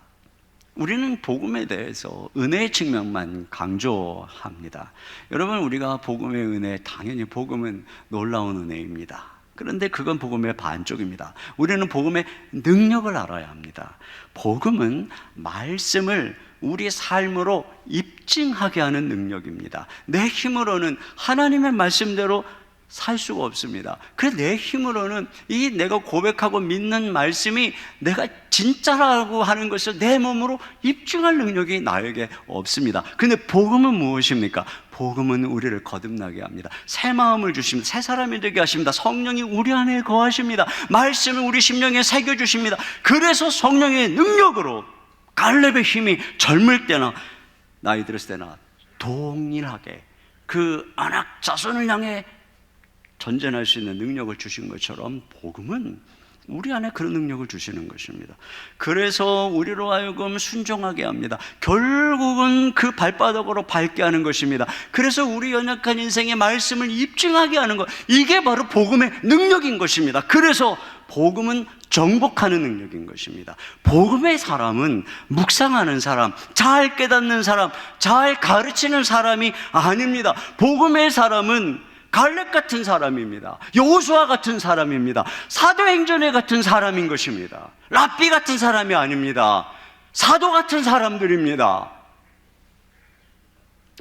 우리는 복음에 대해서 은혜의 측면만 강조합니다. 여러분, 우리가 복음의 은혜, 당연히 복음은 놀라운 은혜입니다. 그런데 그건 복음의 반쪽입니다. 우리는 복음의 능력을 알아야 합니다. 복음은 말씀을 우리 삶으로 입증하게 하는 능력입니다. 내 힘으로는 하나님의 말씀대로 살 수가 없습니다. 그래서 내 힘으로는 이 내가 고백하고 믿는 말씀이 내가 진짜라고 하는 것을 내 몸으로 입증할 능력이 나에게 없습니다. 근데 복음은 무엇입니까? 복음은 우리를 거듭나게 합니다. 새 마음을 주십니다. 새 사람이 되게 하십니다. 성령이 우리 안에 거하십니다. 말씀을 우리 심령에 새겨주십니다. 그래서 성령의 능력으로 갈렙의 힘이 젊을 때나 나이 들었을 때나 동일하게 그 안악 자손을 향해 전쟁할 수 있는 능력을 주신 것처럼 복음은 우리 안에 그런 능력을 주시는 것입니다. 그래서 우리로 하여금 순종하게 합니다. 결국은 그 발바닥으로 밟게 하는 것입니다. 그래서 우리 연약한 인생의 말씀을 입증하게 하는 것, 이게 바로 복음의 능력인 것입니다. 그래서 복음은 정복하는 능력인 것입니다. 복음의 사람은 묵상하는 사람, 잘 깨닫는 사람, 잘 가르치는 사람이 아닙니다. 복음의 사람은 갈렙 같은 사람입니다. 여호수아 같은 사람입니다. 사도행전에 같은 사람인 것입니다. 랍비 같은 사람이 아닙니다. 사도 같은 사람들입니다.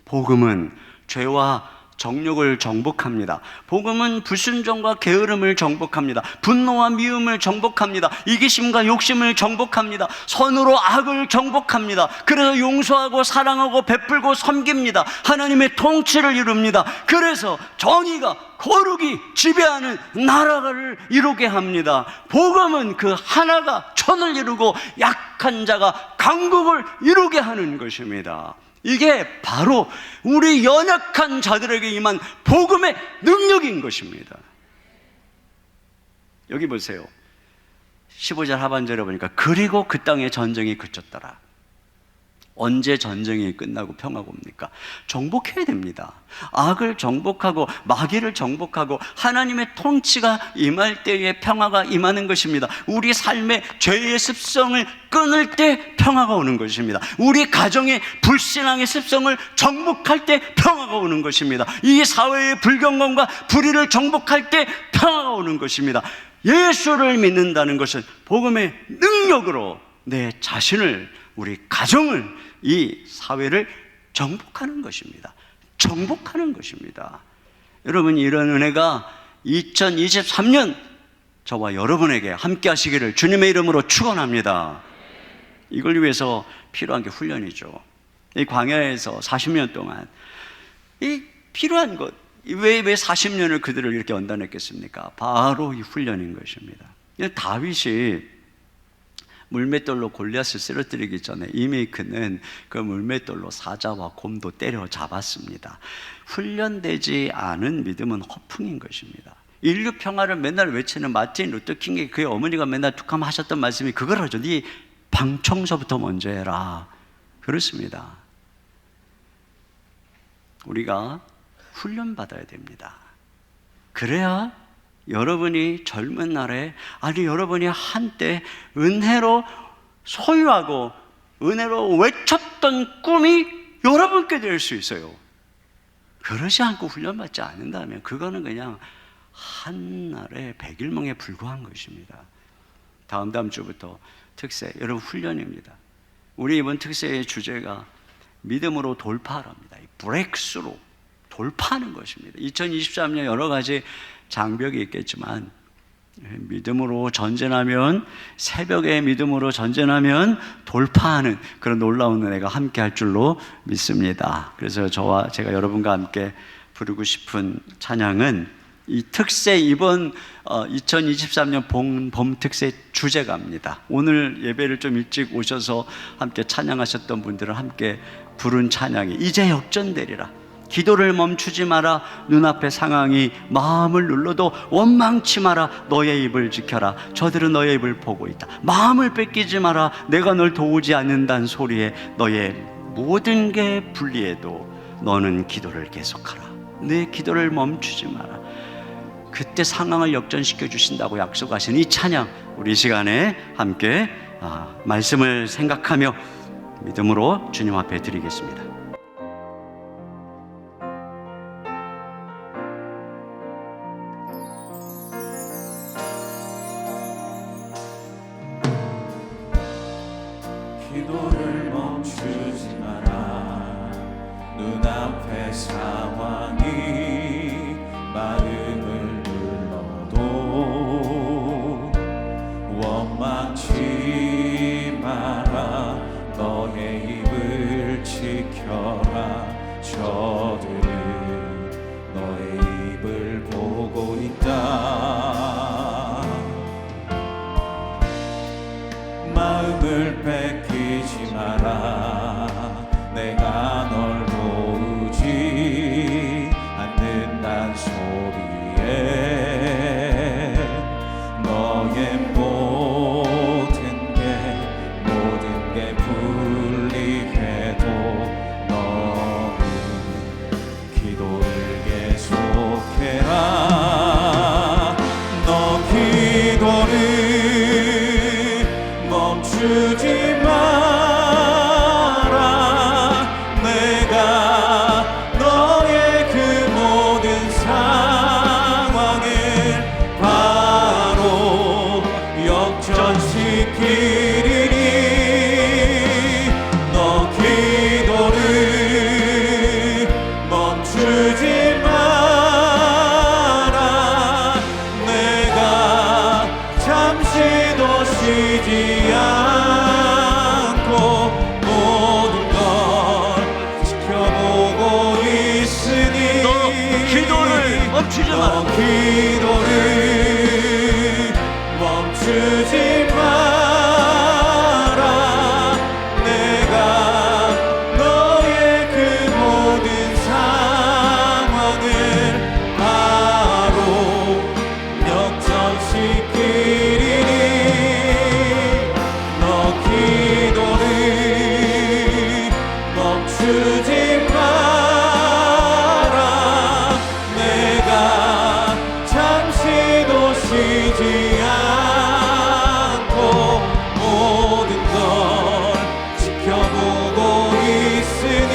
복음은 죄와 정욕을 정복합니다. 복음은 불순종과 게으름을 정복합니다. 분노와 미움을 정복합니다. 이기심과 욕심을 정복합니다. 선으로 악을 정복합니다. 그래서 용서하고 사랑하고 베풀고 섬깁니다. 하나님의 통치를 이룹니다. 그래서 정의가 거룩이 지배하는 나라를 이루게 합니다. 복음은 그 하나가 천을 이루고 약한 자가 강국을 이루게 하는 것입니다. 이게 바로 우리 연약한 자들에게 임한 복음의 능력인 것입니다. 여기 보세요. 15절 하반절에 보니까 그리고 그 땅에 전쟁이 그쳤더라. 언제 전쟁이 끝나고 평화가 옵니까? 정복해야 됩니다. 악을 정복하고 마귀를 정복하고 하나님의 통치가 임할 때에 평화가 임하는 것입니다. 우리 삶의 죄의 습성을 끊을 때 평화가 오는 것입니다. 우리 가정의 불신앙의 습성을 정복할 때 평화가 오는 것입니다. 이 사회의 불경건과 불의를 정복할 때 평화가 오는 것입니다. 예수를 믿는다는 것은 복음의 능력으로 내 자신을, 우리 가정을, 이 사회를 정복하는 것입니다. 정복하는 것입니다. 여러분, 이런 은혜가 2023년 저와 여러분에게 함께 하시기를 주님의 이름으로 축원합니다. 이걸 위해서 필요한 게 훈련이죠. 이 광야에서 40년 동안 이 필요한 것, 왜 40년을 그들을 이렇게 연단했겠습니까? 바로 이 훈련인 것입니다. 다윗이 물맷돌로 골리앗을 쓰러뜨리기 전에 이미 그는 그 물맷돌로 사자와 곰도 때려잡았습니다. 훈련되지 않은 믿음은 허풍인 것입니다. 인류 평화를 맨날 외치는 마틴 루터 킹의 그의 어머니가 맨날 툭하면 하셨던 말씀이 그거라죠. 네 방 청소부터 먼저 해라. 그렇습니다. 우리가 훈련받아야 됩니다. 그래야 여러분이 젊은 날에, 아니 여러분이 한때 은혜로 소유하고 은혜로 외쳤던 꿈이 여러분께 될 수 있어요. 그러지 않고 훈련받지 않는다면 그거는 그냥 한날의 백일몽에 불과한 것입니다. 다음 주부터 특세, 여러분 훈련입니다. 우리 이번 특세의 주제가 믿음으로 돌파랍니다. 브레이크스루, 돌파하는 것입니다. 2023년 여러 가지 장벽이 있겠지만 믿음으로 전진하면, 새벽에 믿음으로 전진하면 돌파하는 그런 놀라운 은혜가 함께 할 줄로 믿습니다. 그래서 제가 여러분과 함께 부르고 싶은 찬양은 이 특세, 이번 2023년 봄 특세 주제가입니다. 오늘 예배를 좀 일찍 오셔서 함께 찬양하셨던 분들은 함께 부른 찬양이 이제 역전되리라. 기도를 멈추지 마라. 눈앞의 상황이 마음을 눌러도 원망치 마라. 너의 입을 지켜라. 저들은 너의 입을 보고 있다. 마음을 뺏기지 마라. 내가 널 도우지 않는다는 소리에 너의 모든 게 불리해도 너는 기도를 계속하라. 내 기도를 멈추지 마라. 그때 상황을 역전시켜 주신다고 약속하신 이 찬양, 우리 시간에 함께 말씀을 생각하며 믿음으로 주님 앞에 드리겠습니다. 기도를 멈추지 마라. 눈앞의 상황이 마음을 눌러도 원망치 마라. 너의 입을 지켜라. 저들은 너의 입을 보고 있다. 마음을 뺏기지 마라. 내가 널 도우지 않는단 소리에 너의 모든 게 불리해도 너는 기도를 계속해라. 너 기도를 멈추지 마라. 내가 너의 그 모든 상황을 바로 역전시키리니 너 기도를 멈추지 마라. 내가 잠시도 쉬지 않고 모든 걸 지켜보고 있으니 너 기도를 멈추지 마라. 너 기도를 멈추지 마라. 내가 너의 그 모든 상황을 바로 역전시키리니 너 기도를 멈추지 마라. 내가 잠시도 쉬지 않고 모든 걸 지켜보고 있으니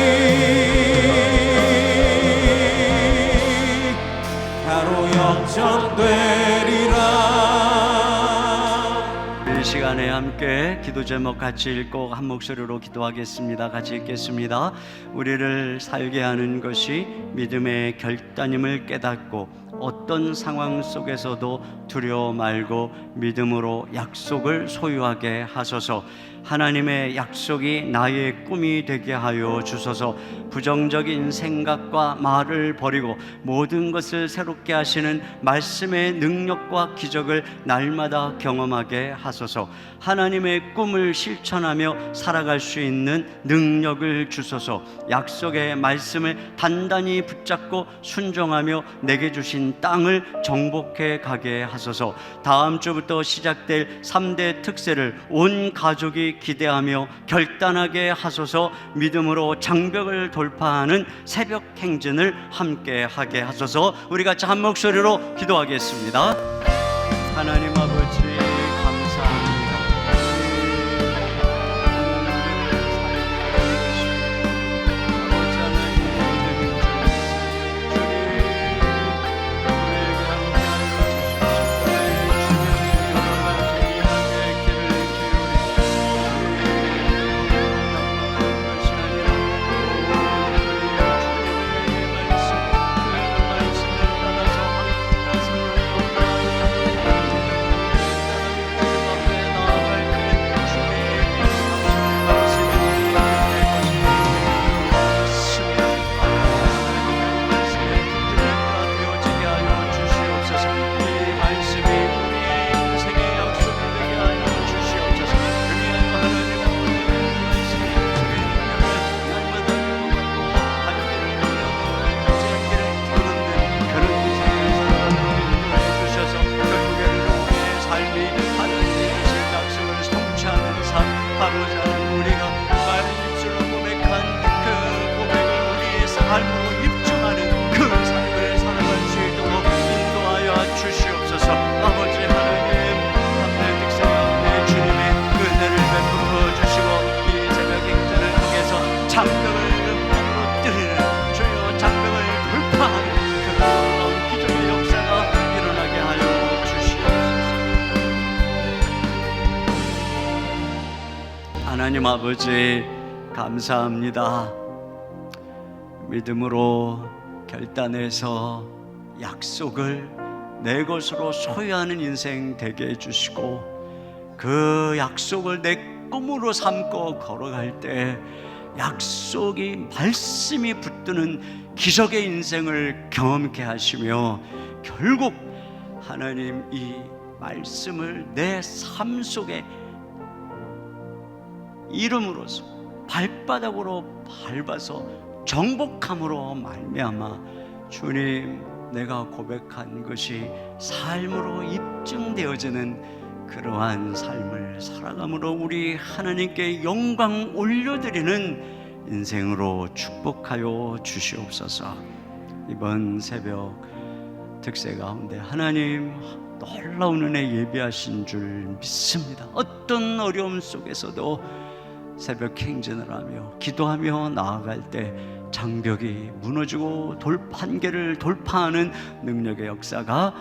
바로 역전되리라. 이 시간에 함께 기도 제목 같이 읽고 한 목소리로 기도하겠습니다. 같이 읽겠습니다. 우리를 살게 하는 것이 믿음의 결단임을 깨닫고 어떤 상황 속에서도 두려워 말고 믿음으로 약속을 소유하게 하소서. 하나님의 약속이 나의 꿈이 되게 하여 주소서. 부정적인 생각과 말을 버리고 모든 것을 새롭게 하시는 말씀의 능력과 기적을 날마다 경험하게 하소서. 하나님의 꿈을 실천하며 살아갈 수 있는 능력을 주소서. 약속의 말씀을 단단히 붙잡고 순종하며 내게 주신 땅을 정복해 가게 하소서. 다음 주부터 시작될 3대 특세를 온 가족이 기대하며 결단하게 하소서. 믿음으로 장벽을 돌파하는 새벽 행진을 함께 하게 하소서. 우리 같이 한 목소리로 기도하겠습니다. 하나님 아버지 감사합니다. 하나님 아버지 감사합니다. 믿음으로 결단해서 약속을 내 것으로 소유하는 인생 되게 해주시고 그 약속을 내 꿈으로 삼고 걸어갈 때 약속이 말씀이 붙드는 기적의 인생을 경험케 하시며 결국 하나님 이 말씀을 내 삶 속에 이름으로서 발바닥으로 밟아서 정복함으로 말미암아 주님 내가 고백한 것이 삶으로 입증되어지는 그러한 삶을 살아감으로 우리 하나님께 영광 올려드리는 인생으로 축복하여 주시옵소서. 이번 새벽 특세 가운데 하나님 놀라운 은혜 예비하신 줄 믿습니다. 어떤 어려움 속에서도 새벽 행진을 하며 기도하며 나아갈 때 장벽이 무너지고 한계를 돌파하는 능력의 역사가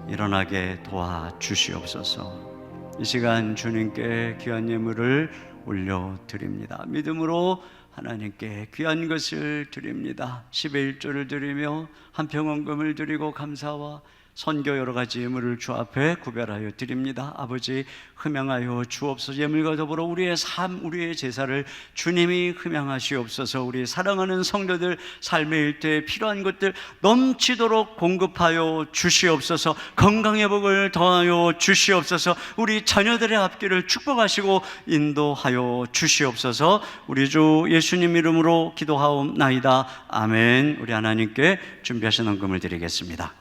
일어나게 도와주시옵소서. 이 시간 주님께 귀한 예물을 올려드립니다. 믿음으로 하나님께 귀한 것을 드립니다. 10의 1조를 드리며 한평 헌금을 드리고 감사와 선교 여러 가지 예물을 주 앞에 구별하여 드립니다. 아버지 흠양하여 주옵소서. 예물과 더불어 우리의 삶, 우리의 제사를 주님이 흠양하시옵소서. 우리 사랑하는 성도들 삶의 일터에 필요한 것들 넘치도록 공급하여 주시옵소서. 건강의 복을 더하여 주시옵소서. 우리 자녀들의 앞길을 축복하시고 인도하여 주시옵소서. 우리 주 예수님 이름으로 기도하옵나이다. 아멘. 우리 하나님께 준비하신 헌금을 드리겠습니다.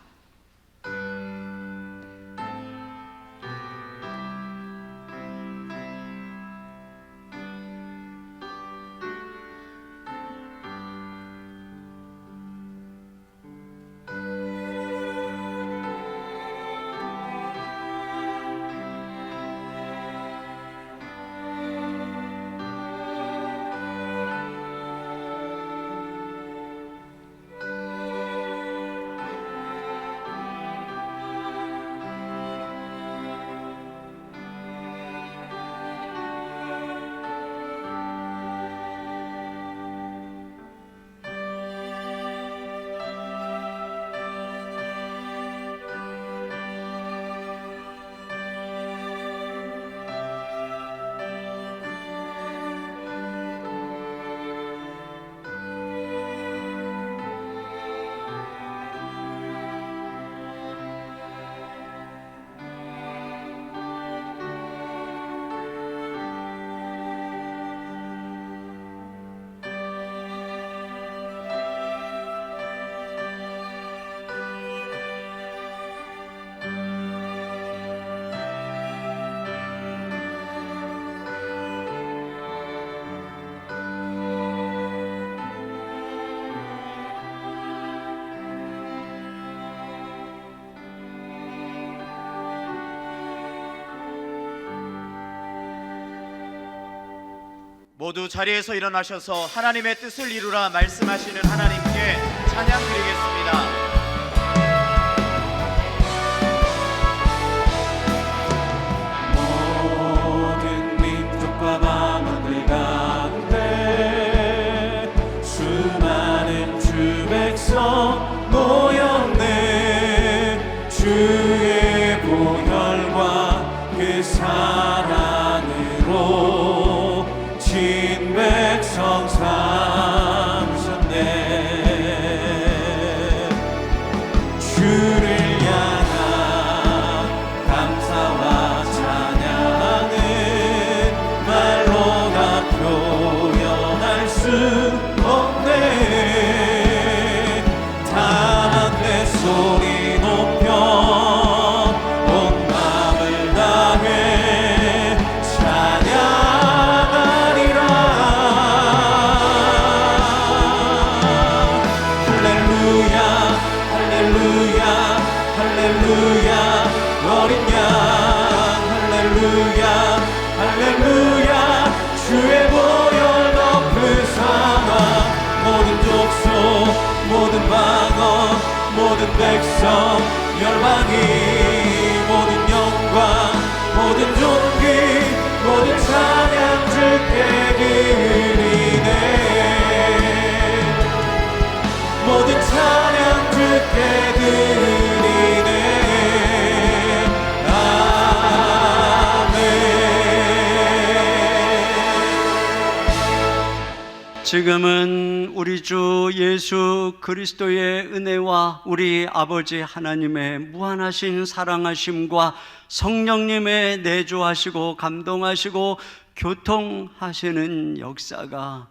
모두 자리에서 일어나셔서 하나님의 뜻을 이루라 말씀하시는 하나님께 찬양 드리겠습니다. 모였네. 주의 보혈과 그 사랑으로 진 백성 삼으셨네. 주를 향한 감사와 찬양은 말로 다 표현할 수 없네. 소리 높여 온 마음을 다해 찬양하리라. 할렐루야 할렐루야 할렐루야 어린 양 할렐루야 할렐루야 주의 보혈 덮은 상황 모든 족속 모든 방언 모든 백성 열방이 모든 영광 모든 존귀 모든 찬양 주께 지금은 우리 주 예수 그리스도의 은혜와 우리 아버지 하나님의 무한하신 사랑하심과 성령님의 내주하시고 감동하시고 교통하시는 역사가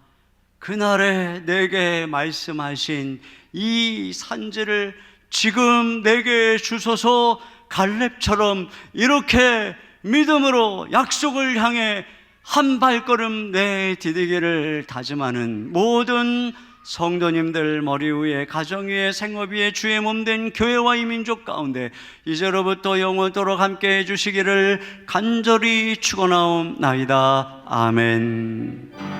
그날에 내게 말씀하신 이 산지를 지금 내게 주소서 갈렙처럼 이렇게 믿음으로 약속을 향해 한 발걸음 내디디기를 다짐하는 모든 성도님들 머리 위에 가정 위에 생업 위에 주의 몸된 교회와 이 민족 가운데 이제로부터 영원토록 함께 해주시기를 간절히 축원하옵나이다. 아멘.